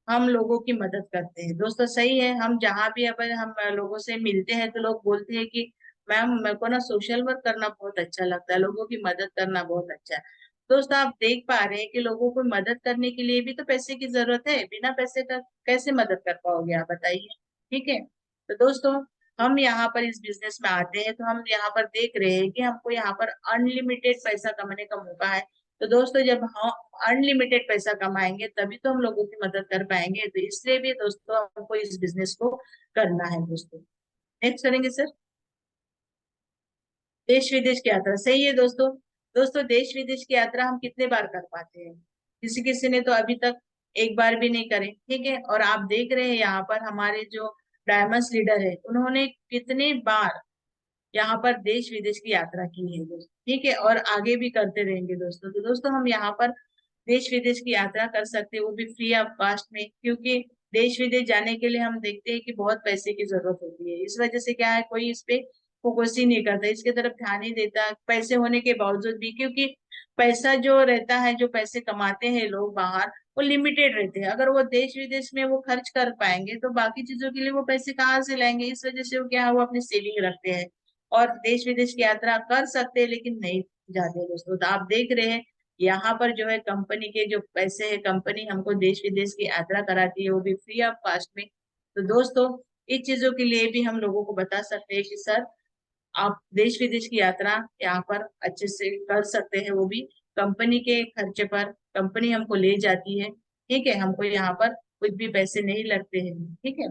हम लोगों की मदद करते हैं दोस्तों, सही है। हम जहाँ भी अपन हम लोगों से मिलते हैं तो लोग बोलते हैं कि मैम मेरे को ना सोशल वर्क करना बहुत अच्छा लगता है, लोगों की मदद करना बहुत अच्छा है। दोस्तों आप देख पा रहे हैं कि लोगों को मदद करने के लिए भी तो पैसे की जरूरत है, बिना पैसे का कैसे मदद कर पाओगे आप बताइए। ठीक है, तो दोस्तों हम यहाँ पर इस बिजनेस में आते हैं तो हम यहाँ पर देख रहे हैं कि हमको यहाँ पर अनलिमिटेड पैसा कमाने का मौका है। तो दोस्तों जब हम अनलिमिटेड पैसा कमाएंगे तभी तो हम लोगों की मदद कर पाएंगे, तो इसलिए भी दोस्तों हमको इस बिजनेस को करना है दोस्तों। नेक्स्ट करेंगे सर, देश विदेश की यात्रा। सही है दोस्तों। दोस्तों देश विदेश की यात्रा हम कितने बार कर पाते हैं, किसी किसी ने तो अभी तक एक बार भी नहीं करे। ठीक है, और आप देख रहे हैं यहाँ पर हमारे जो डायमंड्स लीडर है उन्होंने कितने बार यहाँ पर देश विदेश की यात्रा की है दोस्तों। ठीक है, और आगे भी करते रहेंगे दोस्तों। तो दोस्तों हम यहाँ पर देश विदेश की यात्रा कर सकते हैं, वो भी फ्री ऑफ कॉस्ट में, क्योंकि देश विदेश जाने के लिए हम देखते हैं कि बहुत पैसे की जरूरत होती है। इस वजह से क्या है, कोई इस पे फोकस ही नहीं करता, इसके तरफ ध्यान नहीं देता पैसे होने के बावजूद भी, क्योंकि पैसा जो रहता है, जो पैसे कमाते हैं लोग बाहर, वो लिमिटेड रहते हैं। अगर वो देश विदेश में वो खर्च कर पाएंगे तो बाकी चीजों के लिए वो पैसे कहाँ से लाएंगे। इस वजह से वो क्या है, वो अपनी सेविंग रखते हैं और देश विदेश की यात्रा कर सकते हैं लेकिन नहीं जाते दोस्तों। तो आप देख रहे हैं यहाँ पर जो है कंपनी के जो पैसे है, कंपनी हमको देश विदेश की यात्रा कराती है, वो भी फ्री ऑफ कॉस्ट में। तो दोस्तों इस चीजों के लिए भी हम लोगों को बता सकते हैं कि सर आप देश विदेश की यात्रा यहाँ पर अच्छे से कर सकते हैं, वो भी कंपनी के खर्चे पर। कंपनी हमको ले जाती है, ठीक है, हमको यहाँ पर कुछ भी पैसे नहीं लगते हैं। ठीक है,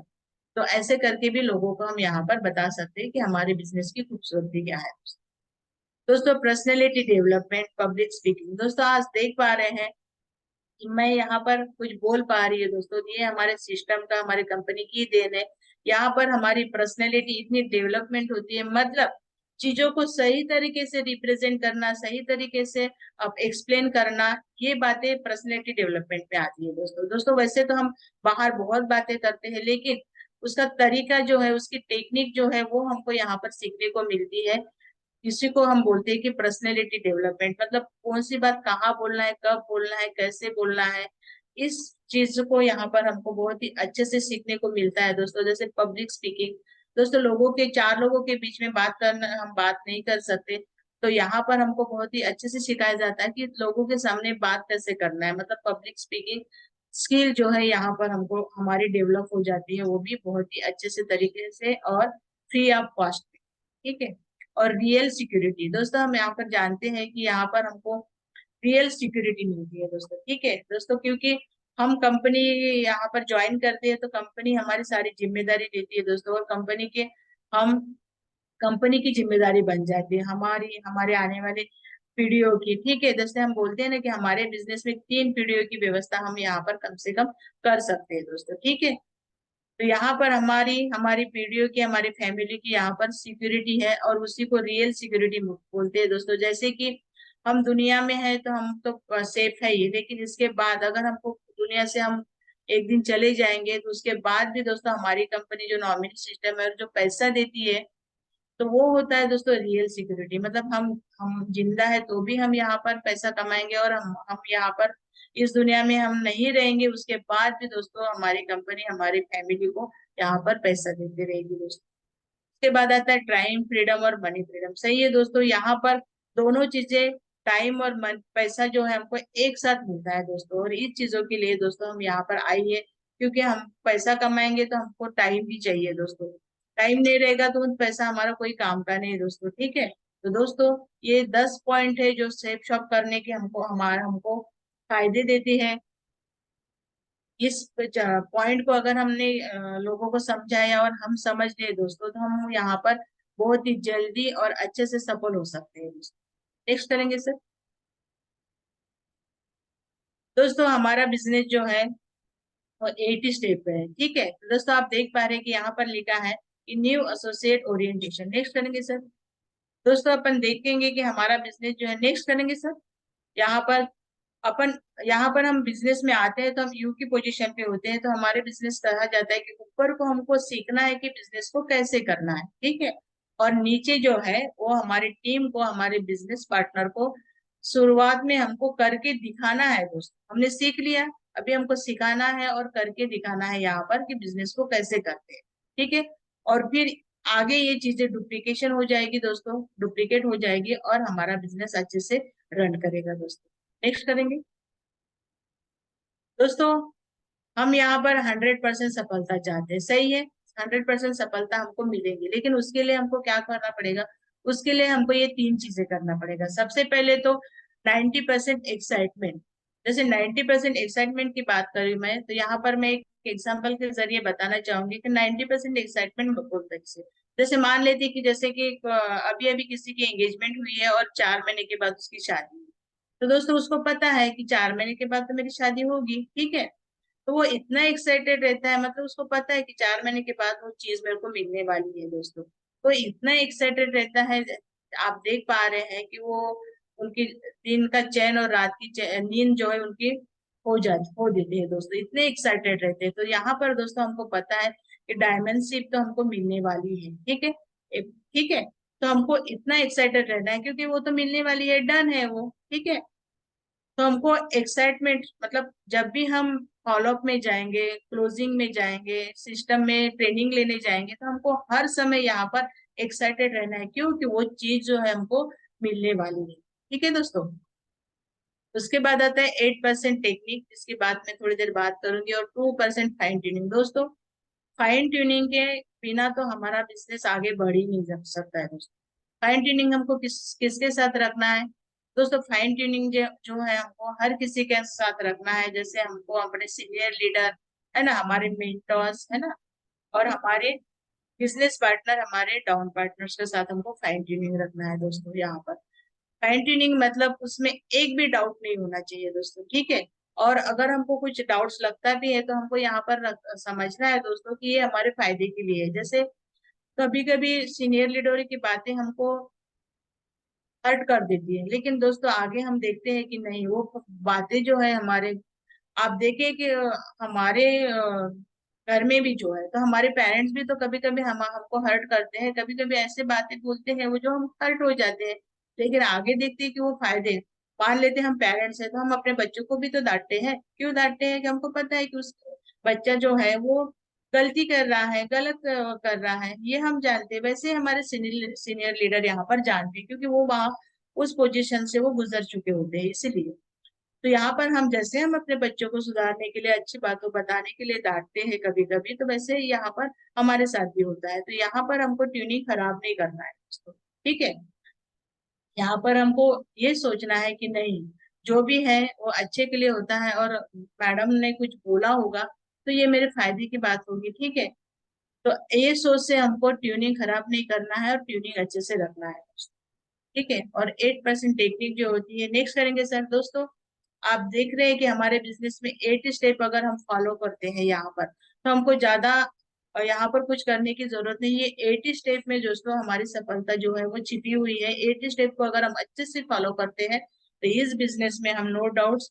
तो ऐसे करके भी लोगों को हम यहाँ पर बता सकते हैं कि हमारे बिजनेस की खूबसूरती क्या है। दोस्तों पर्सनैलिटी डेवलपमेंट, पब्लिक स्पीकिंग। दोस्तों आज देख पा रहे हैं कि मैं यहाँ पर कुछ बोल पा रही है दोस्तों, ये हमारे सिस्टम का, हमारे कंपनी की देन है। यहाँ पर हमारी पर्सनैलिटी इतनी डेवलपमेंट होती है, मतलब चीजों को सही तरीके से रिप्रेजेंट करना, सही तरीके से अब एक्सप्लेन करना, ये बातें पर्सनैलिटी डेवलपमेंट में आती है दोस्तों। दोस्तों वैसे तो हम बाहर बहुत बातें करते हैं, लेकिन उसका तरीका जो है, उसकी टेक्निक जो है, वो हमको यहाँ पर सीखने को मिलती है। इसी को हम बोलते हैं कि पर्सनैलिटी डेवलपमेंट, मतलब कौन सी बात कहाँ बोलना है, कब बोलना है, कैसे बोलना है, इस चीज को यहाँ पर हमको बहुत ही अच्छे से सीखने को मिलता है दोस्तों। जैसे पब्लिक स्पीकिंग, दोस्तों लोगों के, चार लोगों के बीच में बात करना, हम बात नहीं कर सकते, तो यहाँ पर हमको बहुत ही अच्छे से सिखाया जाता है कि लोगों के सामने बात कैसे करना है। मतलब पब्लिक स्पीकिंग स्किल जो है यहाँ पर हमको हमारी डेवलप हो जाती है, वो भी बहुत ही अच्छे से तरीके से और फ्री ऑफ कॉस्ट। ठीक है, और रियल सिक्योरिटी, दोस्तों हम यहाँ पर जानते हैं कि यहाँ पर हमको रियल सिक्योरिटी मिलती है दोस्तों। ठीक है दोस्तों, क्योंकि हम कंपनी यहाँ पर ज्वाइन करते हैं तो कंपनी हमारी सारी जिम्मेदारी लेती है दोस्तों, और कंपनी के हम कंपनी की जिम्मेदारी बन जाती है हमारी, हमारे आने वाले पीढ़ियों की। ठीक है, जैसे हम बोलते हैं ना कि हमारे बिजनेस में 3 पीढ़ियों की व्यवस्था हम यहाँ पर कम से कम कर सकते हैं दोस्तों। ठीक है, तो यहाँ पर हमारी हमारी पीढ़ियों की, हमारी फैमिली की यहाँ पर सिक्योरिटी है, और उसी को रियल सिक्योरिटी बोलते हैं दोस्तों। जैसे कि हम दुनिया में है तो हम तो सेफ है ही, लेकिन इसके बाद अगर हमको दुनिया से हम एक दिन चले जाएंगे तो उसके बाद भी दोस्तों हमारी कंपनी जो नॉमिनी सिस्टम है और जो पैसा देती है, तो वो होता है दोस्तों रियल सिक्योरिटी। मतलब हम जिंदा है तो भी हम यहाँ पर पैसा कमाएंगे, और हम यहाँ पर इस दुनिया में हम नहीं रहेंगे उसके बाद भी दोस्तों हमारी कंपनी हमारी फैमिली को यहाँ पर पैसा देती रहेगी दोस्तों। उसके बाद आता है टाइम फ्रीडम और मनी फ्रीडम। सही है दोस्तों, यहाँ पर दोनों चीजें, टाइम और मन, पैसा जो है हमको एक साथ मिलता है दोस्तों, और इस चीजों के लिए दोस्तों हम यहाँ पर आइए, क्योंकि हम पैसा कमाएंगे तो हमको टाइम भी चाहिए दोस्तों। टाइम नहीं रहेगा तो उन पैसा हमारा कोई काम का नहीं दोस्तों। ठीक है, तो दोस्तों ये 10 पॉइंट है जो सेफ शॉप करने के हमको फायदे देते हैं। इस पॉइंट को अगर हमने लोगों को समझाया और हम समझ लिए दोस्तों, तो हम यहाँ पर बहुत ही जल्दी और अच्छे से सफल हो सकते हैं दोस्तों। नेक्स्ट करेंगे सर। दोस्तों हमारा बिजनेस जो है वो 80 स्टेप पे है। ठीक है, तो दोस्तों आप देख पा रहे हैं कि यहाँ पर लिखा है कि न्यू एसोसिएट ओरिएंटेशन। नेक्स्ट करेंगे सर। दोस्तों अपन देखेंगे कि हमारा बिजनेस जो है, नेक्स्ट करेंगे सर। यहाँ पर अपन, यहाँ पर हम बिजनेस में आते हैं तो हम यू की पोजीशन पे होते हैं, तो हमारे बिजनेस कहा जाता है कि ऊपर को हमको सीखना है कि बिजनेस को कैसे करना है। ठीक है, और नीचे जो है वो हमारी टीम को, हमारे बिजनेस पार्टनर को शुरुआत में हमको करके दिखाना है दोस्तों। हमने सीख लिया, अभी हमको सिखाना है और करके दिखाना है यहाँ पर कि बिजनेस को कैसे करते हैं। ठीक है, और फिर आगे ये चीजें डुप्लीकेशन हो जाएगी दोस्तों, डुप्लीकेट हो जाएगी और हमारा बिजनेस अच्छे से रन करेगा दोस्तों। नेक्स्ट करेंगे दोस्तों। हम यहाँ पर 100% सफलता चाहते हैं, सही है। 100% सफलता हमको मिलेगी, लेकिन उसके लिए हमको क्या करना पड़ेगा? उसके लिए हमको ये 3 चीजें करना पड़ेगा। सबसे पहले तो 90% एक्साइटमेंट। जैसे 90% एक्साइटमेंट की बात करी मैं, तो यहाँ पर मैं एक एग्जांपल के जरिए बताना चाहूंगी कि 90% एक्साइटमेंट बोलते हैं। जैसे मान लेते कि जैसे कि अभी अभी किसी की एंगेजमेंट हुई है और 4 महीने के बाद उसकी शादी हुई। तो दोस्तों उसको पता है कि 4 महीने के बाद तो मेरी शादी होगी, ठीक है। तो वो इतना एक्साइटेड रहता है, मतलब उसको पता है कि 4 महीने के बाद वो चीज मेरे को मिलने वाली है दोस्तों। तो इतना एक्साइटेड रहता है, आप देख पा रहे हैं कि वो उनकी दिन का चैन और रात की नींद जो है उनकी हो देती है दोस्तों, इतने एक्साइटेड रहते हैं। तो यहाँ पर दोस्तों हमको पता है कि डायमंड शिप तो हमको मिलने वाली है, ठीक है। ठीक है, तो हमको इतना एक्साइटेड रहना है क्योंकि वो तो मिलने वाली है, डन है वो, ठीक है। तो हमको एक्साइटमेंट मतलब जब भी हम फॉलोअप में जाएंगे, क्लोजिंग में जाएंगे, सिस्टम में ट्रेनिंग लेने जाएंगे, तो हमको हर समय यहाँ पर एक्साइटेड रहना है, क्योंकि वो चीज जो है हमको मिलने वाली है, ठीक है दोस्तों। उसके बाद आता है 8% टेक्निक, जिसकी बात मैं थोड़ी देर बात करूंगी, और 2% फाइन ट्यूनिंग दोस्तों। फाइन ट्यूनिंग के बिना तो हमारा बिजनेस आगे बढ़ ही नहीं जा सकता है दोस्तों। फाइन ट्यूनिंग हमको किसके साथ रखना है दोस्तों? फाइन ट्यूनिंग जो है हमको हर किसी के साथ रखना है। जैसे हमको अपने सीनियर लीडर है ना, हमारे मेंटर्स है ना, और हमारे बिजनेस पार्टनर, हमारे डाउन पार्टनर्स के साथ हमको फाइन ट्यूनिंग रखना है दोस्तों। यहाँ पर फाइन ट्यूनिंग मतलब उसमें एक भी डाउट नहीं होना चाहिए दोस्तों, ठीक है। और अगर हमको कुछ डाउट्स लगता भी है तो हमको यहाँ पर समझना है दोस्तों कि ये हमारे फायदे के लिए है। जैसे कभी कभी सीनियर लीडर की बातें हमको हर्ट कर देती है, लेकिन दोस्तों आगे हम देखते हैं कि नहीं, वो बातें जो है हमारे, आप देखें कि हमारे घर में भी जो है, तो हमारे पेरेंट्स भी तो कभी कभी हमको हर्ट करते हैं, कभी कभी ऐसे बातें बोलते हैं वो जो हम हर्ट हो जाते हैं। लेकिन आगे देखते हैं कि वो फायदे, मान लेते हैं हम पेरेंट्स हैं तो हम अपने बच्चों को भी तो डांटते हैं। क्यों डांटते हैं? कि हमको पता है कि उस बच्चा जो है वो गलती कर रहा है, गलत कर रहा है, ये हम जानते हैं। वैसे हमारे सीनियर सीनियर लीडर यहाँ पर जानते हैं, क्योंकि वो वहाँ उस पोजीशन से वो गुजर चुके होते हैं, इसीलिए। तो यहाँ पर हम जैसे हम अपने बच्चों को सुधारने के लिए, अच्छी बातों बताने के लिए डांटते हैं कभी कभी, तो वैसे ही यहाँ पर हमारे साथ भी होता है। तो यहाँ पर हमको ट्यूनिंग खराब नहीं करना है दोस्तों, ठीक है। यहाँ पर हमको ये सोचना है कि नहीं, जो भी है वो अच्छे के लिए होता है, और मैडम ने कुछ बोला होगा तो ये मेरे फायदे की बात होगी, ठीक है। तो ये सोच से हमको ट्यूनिंग खराब नहीं करना है और ट्यूनिंग अच्छे से रखना है, ठीक है। और 8% टेक्निक जो होती है, नेक्स्ट करेंगे सर दोस्तों। आप देख रहे हैं कि हमारे बिजनेस में 8 स्टेप अगर हम फॉलो करते हैं यहाँ पर, तो हमको ज्यादा यहाँ पर कुछ करने की जरूरत नहीं है। 8 स्टेप में दोस्तों हमारी सफलता जो है वो छिपी हुई है। 8 स्टेप को अगर हम अच्छे से फॉलो करते हैं तो इस बिजनेस में हम नो डाउट्स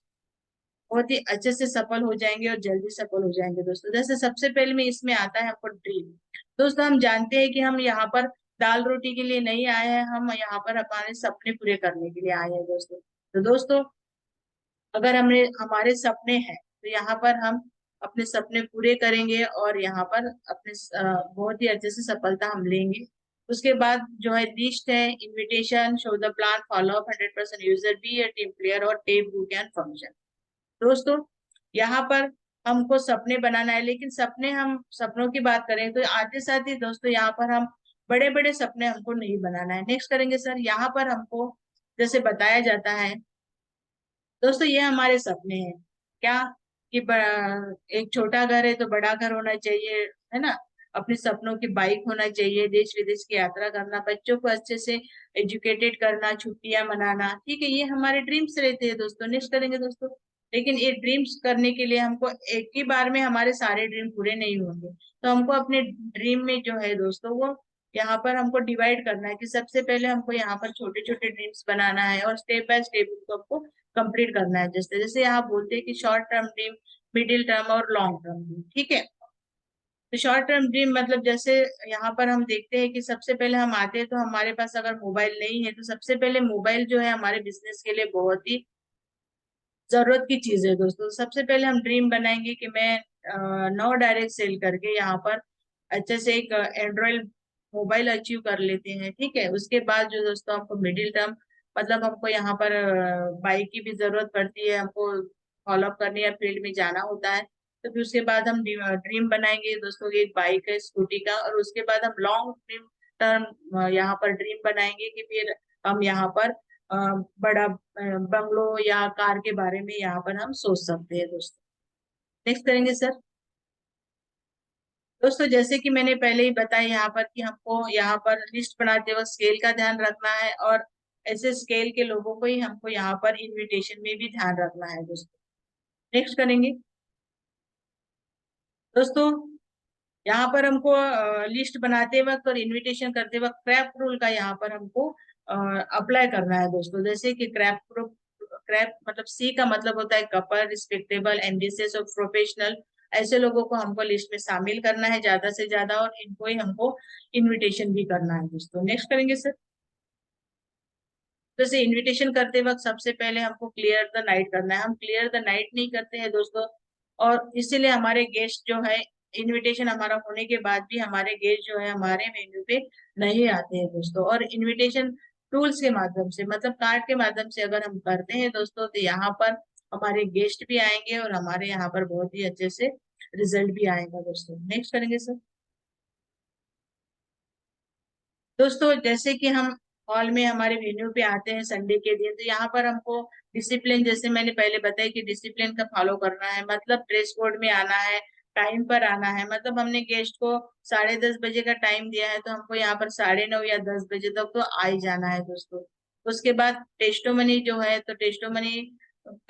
बहुत ही अच्छे से सफल हो जाएंगे और जल्दी सफल हो जाएंगे दोस्तों। जैसे सबसे पहले में इसमें आता है हमको ड्रीम। दोस्तों हम जानते हैं कि हम यहाँ पर दाल रोटी के लिए नहीं आए हैं, हम यहाँ पर हमारे सपने पूरे करने के लिए आए हैं दोस्तों। तो दोस्तों अगर हमने हमारे सपने हैं तो यहाँ पर हम अपने सपने पूरे करेंगे और यहाँ पर अपने बहुत ही अच्छे से सफलता हम लेंगे। उसके बाद जो है लिस्ट है, invitation, show the plan, follow up, 100% user, be a team player, और टेप बुक एंड फंक्शन दोस्तों। यहाँ पर हमको सपने बनाना है, लेकिन सपने, हम सपनों की बात करें तो आते साथ ही दोस्तों यहाँ पर हम बड़े बड़े सपने हमको नहीं बनाना है। नेक्स्ट करेंगे सर। यहाँ पर हमको जैसे बताया जाता है दोस्तों, ये हमारे सपने हैं क्या, कि एक छोटा घर है तो बड़ा घर होना चाहिए, है ना। अपने सपनों की बाइक होना चाहिए, देश विदेश की यात्रा करना, बच्चों को अच्छे से एजुकेटेड करना, छुट्टियां मनाना, ठीक है। ये हमारे ड्रीम्स रहते हैं दोस्तों। नेक्स्ट करेंगे दोस्तों। लेकिन ये ड्रीम्स करने के लिए हमको एक ही बार में हमारे सारे ड्रीम पूरे नहीं होंगे। तो हमको अपने ड्रीम में जो है दोस्तों वो यहाँ पर हमको डिवाइड करना है, कि सबसे पहले हमको यहाँ पर छोटे छोटे ड्रीम्स बनाना है और स्टेप बाय स्टेप उनको हमको कंप्लीट करना है। जैसे जैसे यहाँ बोलते हैं कि short term dream, middle term और लॉन्ग टर्म ड्रीम, ठीक है। तो शॉर्ट टर्म ड्रीम मतलब जैसे यहाँ पर हम देखते हैं कि सबसे पहले हम आते हैं तो हमारे पास अगर मोबाइल नहीं है, तो सबसे पहले मोबाइल जो है हमारे बिजनेस के लिए बहुत ही जरूरत की चीज है दोस्तों। सबसे पहले हम ड्रीम बनाएंगे कि मैं 9 डायरेक्ट सेल करके यहाँ पर अच्छे से एक एंड्रॉइड मोबाइल अचीव कर लेते हैं, ठीक है। उसके बाद जो दोस्तों हमको मिडिल टर्म, मतलब हमको यहाँ पर बाइक की भी जरूरत पड़ती है, हमको फॉलो अप करने या फील्ड में जाना होता है। तो फिर उसके बाद हम ड्रीम बनाएंगे दोस्तों, एक बाइक है स्कूटी का, और उसके बाद हम लॉन्ग ड्रीम टर्म यहाँ पर ड्रीम बनाएंगे कि फिर हम यहाँ पर बड़ा बंगलो या कार के बारे में यहाँ पर हम सोच सकते हैं दोस्तों। नेक्स्ट करेंगे सर। दोस्तों जैसे कि मैंने पहले ही बताया यहाँ पर कि हमको यहाँ पर लिस्ट बनाते वक्त स्केल का ध्यान रखना है, और ऐसे स्केल के लोगों को ही हमको यहाँ पर इनविटेशन में भी ध्यान रखना है दोस्तों। नेक्स्ट करेंगे दोस्तों। यहाँ पर हमको लिस्ट बनाते वक्त और इनविटेशन करते वक्त क्रैप रूल का यहाँ पर हमको अप्लाई करना है दोस्तों। जैसे कि क्रैप मतलब सी का मतलब होता है कपल, रिस्पेक्टेबल, एम्बिशियस और प्रोफेशनल। ऐसे लोगों को हमको लिस्ट में शामिल करना है ज्यादा से ज्यादा, और इनको ही हमको इनविटेशन भी करना है दोस्तों। नेक्स्ट करेंगे सर। जैसे इनविटेशन करते वक्त सबसे पहले हमको क्लियर द नाइट करना है। हम क्लियर द नाइट नहीं करते हैं दोस्तों, और इसीलिए हमारे गेस्ट जो है, इनविटेशन हमारा होने के बाद भी हमारे गेस्ट जो है हमारे मेन्यू पे नहीं आते हैं दोस्तों। और इनविटेशन टूल्स के माध्यम से, मतलब कार्ड के माध्यम से अगर हम करते हैं दोस्तों, तो यहाँ पर हमारे गेस्ट भी आएंगे और हमारे यहाँ पर बहुत ही अच्छे से रिजल्ट भी आएगा दोस्तों। नेक्स्ट करेंगे सर। दोस्तों जैसे कि हम हॉल में हमारे वेन्यू पे आते हैं संडे के दिन, तो यहाँ पर हमको डिसिप्लिन, जैसे मैंने पहले बताया कि डिसिप्लिन का फॉलो करना है। मतलब ड्रेस कोड में आना है, टाइम पर आना है। मतलब हमने गेस्ट को 10:30 बजे का टाइम दिया है, तो हमको यहाँ पर 9:30 या 10 बजे तक तो आ ही जाना है दोस्तों। उसके बाद टेस्टोमनी जो है, तो टेस्टोमनी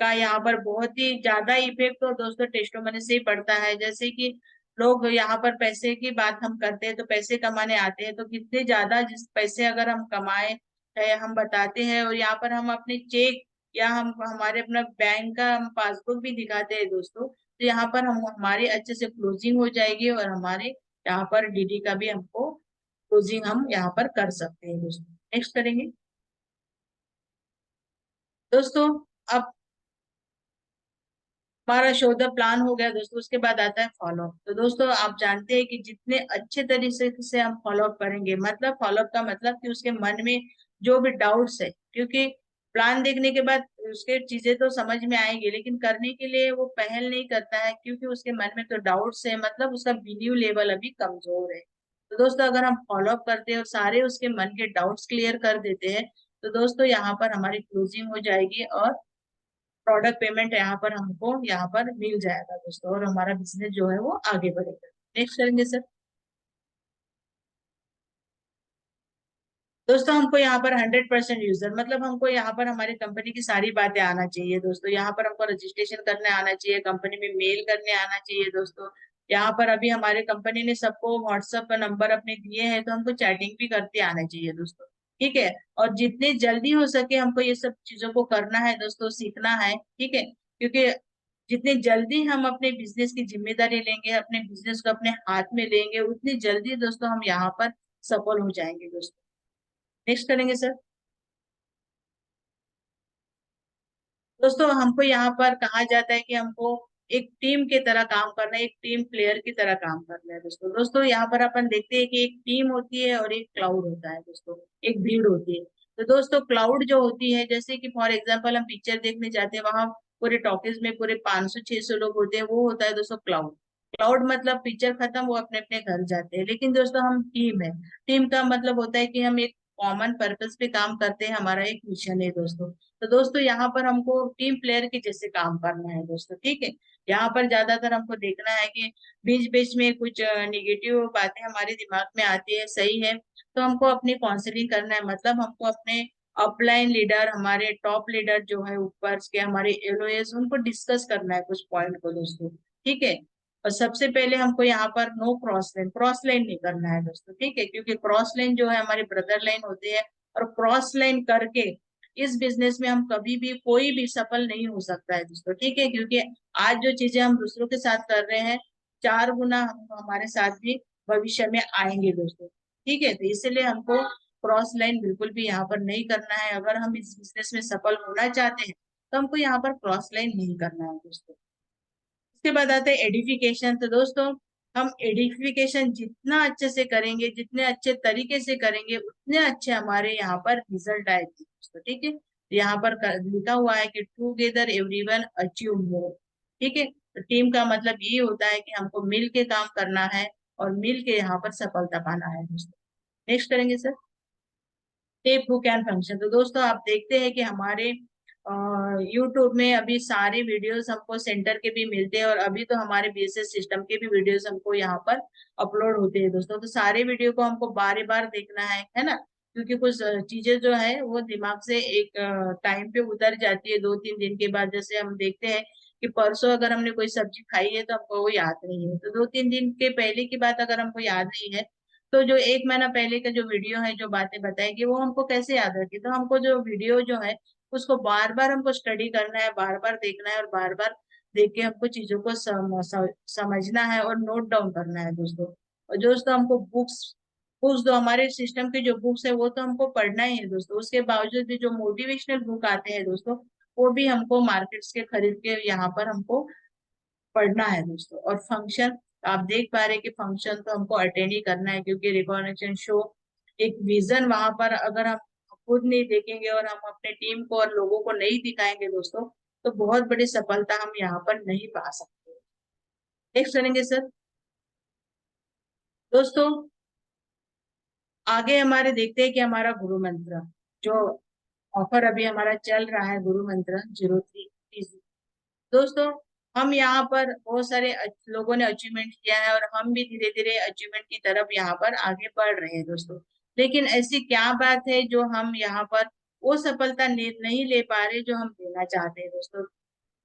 का यहाँ पर बहुत ही ज्यादा इफेक्ट तो दोस्तों टेस्टोमनी से ही पड़ता है। जैसे कि लोग यहाँ पर पैसे की बात हम करते हैं, तो पैसे कमाने आते हैं, तो कितने ज्यादा जिस पैसे अगर हम कमाए है हम बताते हैं, और यहाँ पर हम अपने चेक या हम हमारे अपना बैंक का हम पासबुक भी दिखाते हैं दोस्तों, तो यहाँ पर हम हमारी अच्छे से क्लोजिंग हो जाएगी, और हमारे यहाँ पर डीडी का भी हमको क्लोजिंग हम यहाँ पर कर सकते हैं दोस्तों। नेक्स्ट करेंगे दोस्तों। अब हमारा शो द प्लान हो गया दोस्तों, उसके बाद आता है फॉलो अप। तो दोस्तों आप जानते हैं कि जितने अच्छे तरीके से हम फॉलो अप करेंगे, मतलब फॉलो अप का मतलब कि उसके मन में जो भी डाउट्स है, क्योंकि प्लान देखने के बाद उसके चीजें तो समझ में आएंगी, लेकिन करने के लिए वो पहल नहीं करता है, क्योंकि उसके मन में तो डाउट्स है, मतलब उसका बिलीव लेवल अभी कमजोर है। तो दोस्तों अगर हम फॉलो अप करते हैं और सारे उसके मन के डाउट्स क्लियर कर देते हैं, तो दोस्तों यहाँ पर हमारी क्लोजिंग हो जाएगी, और प्रोडक्ट पेमेंट यहाँ पर हमको यहाँ पर मिल जाएगा दोस्तों, और हमारा बिजनेस जो है वो आगे बढ़ेगा। नेक्स्ट करेंगे सर। दोस्तों हमको यहाँ पर 100% यूजर, मतलब हमको यहाँ पर हमारी कंपनी की सारी बातें आना चाहिए दोस्तों। यहाँ पर हमको रजिस्ट्रेशन करने आना चाहिए, कंपनी में मेल करने आना चाहिए दोस्तों। यहाँ पर अभी हमारे कंपनी ने सबको व्हाट्सएप पर नंबर अपने दिए हैं, तो हमको चैटिंग भी करते आना चाहिए दोस्तों, ठीक है। और जितनी जल्दी हो सके हमको ये सब चीजों को करना है दोस्तों, सीखना है, ठीक है। क्योंकि जितनी जल्दी हम अपने बिजनेस की जिम्मेदारी लेंगे, अपने बिजनेस को अपने हाथ में लेंगे, उतनी जल्दी दोस्तों हम यहाँ पर सफल हो जाएंगे दोस्तों। नेक्स्ट करेंगे सर। दोस्तों हमको यहाँ पर कहा जाता है कि हमको एक टीम की तरह काम करना है, एक टीम प्लेयर की तरह काम करना है दोस्तों। दोस्तों यहाँ पर अपन देखते हैं कि एक टीम होती है और एक क्लाउड होता है दोस्तों, एक भीड़ होती है। तो दोस्तों क्लाउड जो होती है, जैसे कि फॉर एग्जांपल हम पिक्चर देखने जाते हैं, वहां पूरे टॉकीज में पूरे 500-600 लोग होते हैं, वो होता है दोस्तों क्लाउड। क्लाउड मतलब पिक्चर खत्म, वो अपने अपने घर जाते हैं। लेकिन दोस्तों हम टीम है, टीम का मतलब होता है कि हम एक कॉमन पर्पस पे काम करते हैं, हमारा एक मिशन है दोस्तों। तो दोस्तों यहाँ पर हमको टीम प्लेयर के जैसे काम करना है दोस्तों, ठीक है। यहाँ पर ज्यादातर हमको देखना है कि बीच बीच में कुछ निगेटिव बातें हमारे दिमाग में आती है, सही है, तो हमको अपनी काउंसलिंग करना है। मतलब हमको अपने अपलाइन लीडर, हमारे टॉप लीडर जो है ऊपर के हमारे एलओएस, उनको डिस्कस करना है कुछ पॉइंट को दोस्तों, ठीक है। और सबसे पहले हमको यहाँ पर नो क्रॉस लाइन नहीं करना है दोस्तों, ठीक है, क्योंकि क्रॉस लाइन जो है हमारे ब्रदर लाइन होते हैं, और क्रॉस लाइन करके इस बिजनेस में हम कभी भी कोई भी सफल नहीं हो सकता है दोस्तों, ठीक है। क्योंकि आज जो चीजें हम दूसरों के साथ कर रहे हैं, 4 गुना हम हमारे साथ भी भविष्य में आएंगे दोस्तों, ठीक है। तो इसलिए हमको क्रॉस लाइन बिल्कुल भी यहाँ पर नहीं करना है। अगर हम इस बिजनेस में सफल होना चाहते हैं, तो हमको यहाँ पर क्रॉस लाइन नहीं करना है दोस्तों। उसके बाद आता है एडिफिकेशन। तो दोस्तों हम एडिफिकेशन जितना अच्छे से करेंगे, जितने अच्छे तरीके से करेंगे, उतने अच्छे हमारे यहाँ पर रिजल्ट आएंगे दोस्तों। ठीक है, यहाँ पर लिखा हुआ है कि टुगेदर एवरीवन अचीव मोर। ठीक है, तो टीम का मतलब ये होता है कि हमको मिल के काम करना है और मिल के यहाँ पर सफलता पाना है दोस्तों। नेक्स्ट करेंगे sir, tape hook and function. तो दोस्तों आप देखते हैं कि हमारे यूट्यूब में अभी सारे वीडियोस हमको सेंटर के भी मिलते हैं, और अभी तो हमारे बीएसएस सिस्टम के भी वीडियोस हमको यहाँ पर अपलोड होते हैं दोस्तों। तो सारे वीडियो को हमको बार बार देखना है ना, क्योंकि कुछ चीजें जो है वो दिमाग से एक टाइम पे उतर जाती है 2-3 दिन के बाद। जैसे हम देखते हैं कि परसों अगर हमने कोई सब्जी खाई है तो हमको वो याद नहीं है, तो 2-3 दिन के पहले की बात अगर हमको याद नहीं है, तो जो 1 महीना पहले का जो वीडियो है, जो बातें बताएगी, वो हमको कैसे याद रखी। तो हमको जो वीडियो जो है उसको बार बार हमको स्टडी करना है, बार बार देखना है, और बार बार देख के हमको चीजों को समझना है और नोट डाउन करना है दोस्तों। और दोस्तों हमको बुक्स बुक्स जो हमारे सिस्टम की जो बुक्स है वो तो हमको पढ़ना ही है दोस्तों। उसके बावजूद भी जो मोटिवेशनल बुक आते हैं दोस्तों, वो भी हमको मार्केट्स के खरीद के यहाँ पर हमको पढ़ना है दोस्तों। और फंक्शन, आप देख पा रहे हैं कि फंक्शन तो हमको अटेंड ही करना है, क्योंकि रिकॉग्निशन शो एक विजन वहां पर अगर हम खुद नहीं देखेंगे और हम अपने टीम को और लोगों को नहीं दिखाएंगे दोस्तों, तो बहुत बड़ी सफलता हम यहाँ पर नहीं पा सकते। नेक्स्ट करेंगे सर। दोस्तों आगे हमारे देखते हैं कि हमारा गुरु मंत्र, जो ऑफर अभी हमारा चल रहा है, गुरु मंत्र 03। दोस्तों हम यहाँ पर बहुत सारे लोगों ने अचीवमेंट किया है, और हम भी धीरे धीरे अचीवमेंट की तरफ यहाँ पर आगे बढ़ रहे हैं दोस्तों। लेकिन ऐसी क्या बात है जो हम यहाँ पर वो सफलता नहीं ले पा रहे जो हम लेना चाहते हैं दोस्तों।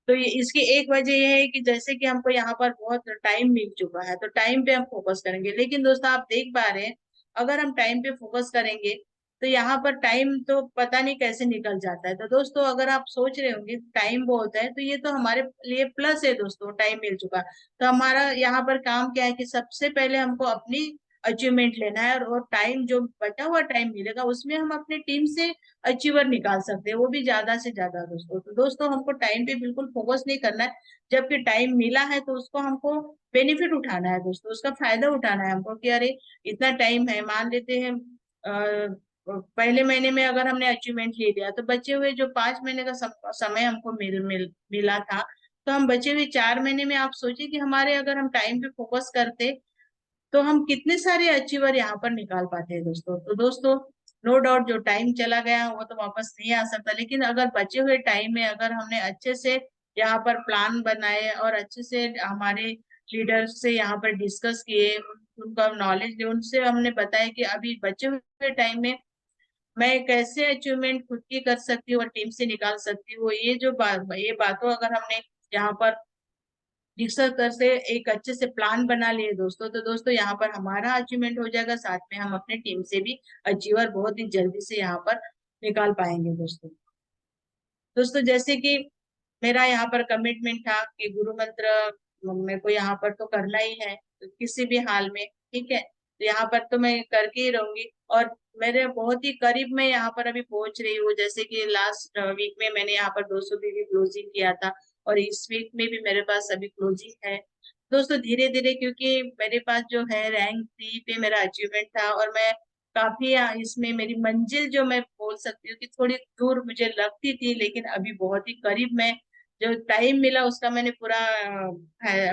तो ये इसकी एक वजह ये है कि जैसे कि हमको यहाँ पर बहुत टाइम मिल चुका है, तो टाइम पे हम फोकस करेंगे। लेकिन दोस्तों आप देख पा रहे हैं, अगर हम टाइम पे फोकस करेंगे तो यहाँ पर टाइम तो पता नहीं कैसे निकल जाता है। तो दोस्तों अगर आप सोच रहे होंगे टाइम बहुत है, तो ये तो हमारे लिए प्लस है दोस्तों, टाइम मिल चुका। तो हमारा यहाँ पर काम क्या है कि सबसे पहले हमको अपनी अचीवमेंट लेना है, और टाइम जो बचा हुआ टाइम मिलेगा उसमें हम अपनी टीम से अचीवर निकाल सकते हैं, वो भी ज्यादा से ज्यादा दोस्तों। तो दोस्तों हमको टाइम पे बिल्कुल फोकस नहीं करना है। जबकि टाइम मिला है तो उसको हमको बेनिफिट उठाना है दोस्तों, उसका फायदा उठाना है हमको कि अरे इतना टाइम है, मान लेते हैं पहले महीने में अगर हमने अचीवमेंट ले लिया, तो बचे हुए जो 5 महीने का समय हमको मिला था, तो हम बचे हुए 4 महीने में आप सोचिए कि हमारे अगर हम टाइम पे फोकस करते तो हम कितने सारे अचीवर यहाँ पर निकाल पाते हैं दोस्तों। तो दोस्तों नो डाउट जो टाइम चला गया वो तो वापस नहीं आ सकता, लेकिन अगर बचे हुए टाइम में अगर हमने अच्छे से यहाँ पर प्लान बनाए और अच्छे से हमारे लीडर से यहाँ पर डिस्कस किए, उनका नॉलेज लिया, उनसे हमने बताया कि अभी बचे हुए टाइम में मैं कैसे अचीवमेंट खुद की कर सकती हूँ और टीम से निकाल सकती हूँ, ये बातों अगर हमने यहाँ पर डिस्कस कर से एक अच्छे से प्लान बना लिए दोस्तों, तो दोस्तों यहाँ पर हमारा अचीवमेंट हो जाएगा, साथ में हम अपने टीम से भी अचीवर बहुत ही जल्दी से यहाँ पर निकाल पाएंगे दोस्तों। दोस्तों जैसे कि मेरा यहाँ पर कमिटमेंट था कि गुरु मंत्र मेरे को यहाँ पर तो करना ही है, तो किसी भी हाल में, ठीक है, तो यहाँ पर तो मैं करके ही रहूंगी। और मेरे बहुत ही करीब में यहाँ पर अभी पहुंच रही हूँ। जैसे कि लास्ट वीक में मैंने यहाँ पर 200 बीवी क्लोजिंग किया था, और इस वीक में भी मेरे पास अभी क्लोजिंग है दोस्तों। धीरे धीरे, क्योंकि मेरे पास जो है रैंक 3 पे मेरा अचीवमेंट था, और मैं काफी इसमें मेरी मंजिल जो मैं बोल सकती हूँ कि थोड़ी दूर मुझे लगती थी, लेकिन अभी बहुत ही करीब में जो टाइम मिला उसका मैंने पूरा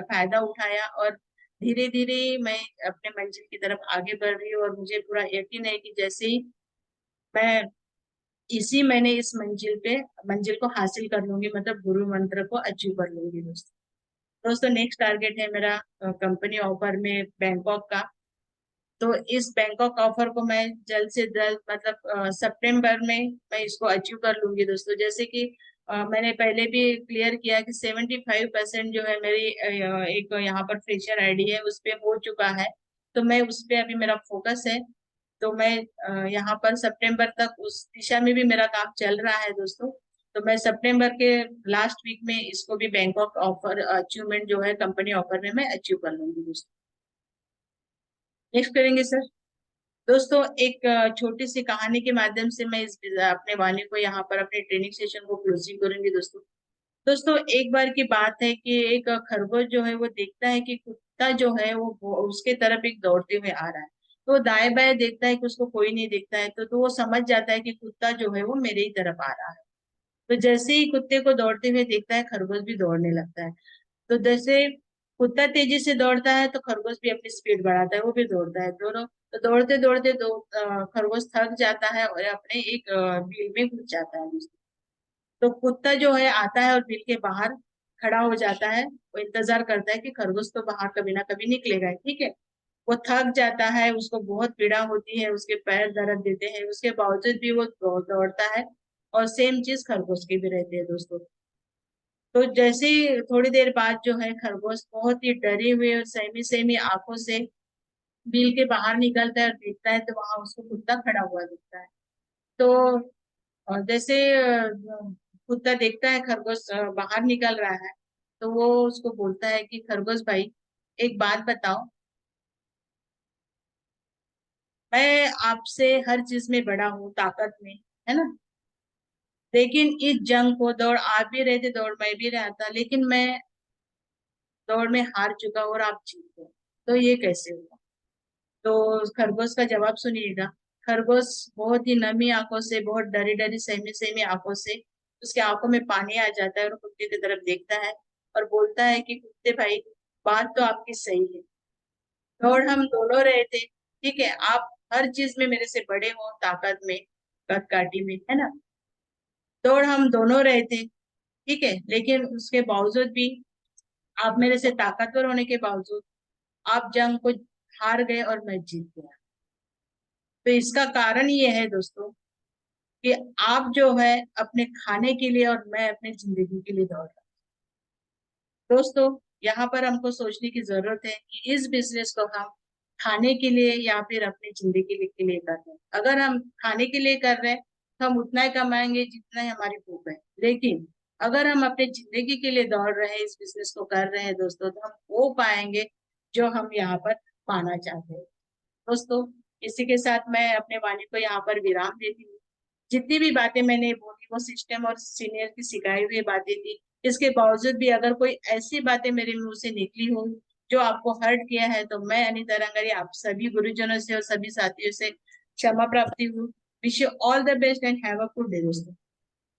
फायदा उठाया, और धीरे धीरे मैं अपने मंजिल की तरफ आगे बढ़ रही हूँ। और मुझे पूरा यकीन है कि जैसे ही मैं इसी महीने इस मंजिल को हासिल कर लूंगी, मतलब गुरु मंत्र को अचीव कर लूंगी दोस्तों। दोस्तों नेक्स्ट टारगेट है मेरा कंपनी ऑफर में बैंकॉक का। तो इस बैंकॉक ऑफर को मैं जल्द से जल्द, मतलब सितंबर में मैं इसको अचीव कर लूंगी दोस्तों। जैसे कि मैंने पहले भी क्लियर किया कि 75% जो है मेरी एक यहाँ पर फ्रेशर आईडी है उस पे हो चुका है, तो मैं उस पे अभी मेरा फोकस है। तो मैं यहाँ पर सितंबर तक उस दिशा में भी मेरा काम चल रहा है दोस्तों। तो मैं सितंबर के लास्ट वीक में इसको भी बैंकॉक ऑफर अचीवमेंट जो है कंपनी ऑफर में मैं अचीव कर लूंगी दोस्तों। नेक्स्ट करेंगे सर। दोस्तों एक छोटी सी कहानी के माध्यम से मैं इस अपने वाणी को यहाँ पर अपने ट्रेनिंग सेशन को क्लोजिंग करूंगी दोस्तों। दोस्तों एक बार की बात है कि एक खरगोश जो है वो देखता है कि कुत्ता कुत्ता जो है वो उसके तरफ एक दौड़ते हुए आ रहा है। तो दाएं बाएं देखता है कि उसको कोई नहीं देखता है, तो वो समझ जाता है कि कुत्ता जो है वो मेरे ही तरफ आ रहा है। तो जैसे ही कुत्ते को दौड़ते हुए देखता है, खरगोश भी दौड़ने लगता है। तो जैसे कुत्ता तेजी से दौड़ता है तो खरगोश भी अपनी स्पीड बढ़ाता है, वो भी दौड़ता है। दोनों तो दौड़ते दौड़ते खरगोश थक जाता है और अपने एक बिल में घुस जाता है। तो कुत्ता जो है आता है और बिल के बाहर खड़ा हो जाता है। वो इंतजार करता है कि खरगोश तो बाहर कभी ना कभी निकलेगा, ठीक है। वो थक जाता है, उसको बहुत पीड़ा होती है, उसके पैर दर्द देते हैं, उसके बावजूद भी वो दौड़ता है। और सेम चीज खरगोश की भी रहती है दोस्तों। तो जैसे ही थोड़ी देर बाद जो है खरगोश बहुत ही डरे हुए और सहमी सहमी आंखों से बिल के बाहर निकलता है और देखता है, तो वहां उसको कुत्ता खड़ा हुआ दिखता है। तो जैसे कुत्ता देखता है खरगोश बाहर निकल रहा है, तो वो उसको बोलता है कि खरगोश भाई, एक बात बताओ, मैं आपसे हर चीज में बड़ा हूँ, ताकत में, है ना। लेकिन इस जंग को दौड़ आप भी रहे थे, दौड़ मैं भी रहा था, लेकिन मैं दौड़ में हार चुका और आप जीत गए। तो ये कैसे हुआ? तो खरगोश का जवाब सुनिएगा। खरगोश बहुत ही नमी आंखों से, बहुत डरी डरी सहमी सहमी आंखों से, उसके आंखों में पानी आ जाता है और कुत्ते की तरफ देखता है और बोलता है कि कुत्ते भाई, बात तो आपकी सही है, दौड़ हम दोनों रहे थे, ठीक है। आप हर चीज में मेरे से बड़े हो, ताकत में, कद काठी में, है ना। दौड़ हम दोनों रहे थे, ठीक है, लेकिन उसके बावजूद भी, आप मेरे से ताकतवर होने के बावजूद, आप जंग को हार गए और मैं जीत गया। तो इसका कारण ये है दोस्तों कि आप जो है अपने खाने के लिए और मैं अपनी जिंदगी के लिए दौड़ रहा हूं। दोस्तों, यहाँ पर हमको सोचने की जरूरत है कि इस बिजनेस को हम खाने के लिए या फिर अपनी जिंदगी के लिए कर रहे हैं। अगर हम खाने के लिए कर रहे हैं तो हम उतना ही कमाएंगे जितना ही हमारी भूख है। लेकिन अगर हम अपनी जिंदगी के लिए दौड़ रहे हैं, इस बिजनेस को कर रहे हैं दोस्तों, तो हम वो पाएंगे जो हम यहाँ पर पाना चाहते हैं। दोस्तों, इसी के साथ मैं अपने वाणी को यहाँ पर विराम देती हूँ। जितनी भी बातें मैंने बोली वो सिस्टम और सीनियर की सिखाई हुई बातें थी। इसके बावजूद भी अगर कोई ऐसी बातें मेरे मुंह से निकली हो जो आपको हर्ट किया है, तो मैं अनीता रंगारी आप सभी गुरुजनों से और सभी साथियों से क्षमा प्राप्ति हूँ। Wish you all the best and have a good day दोस्तों।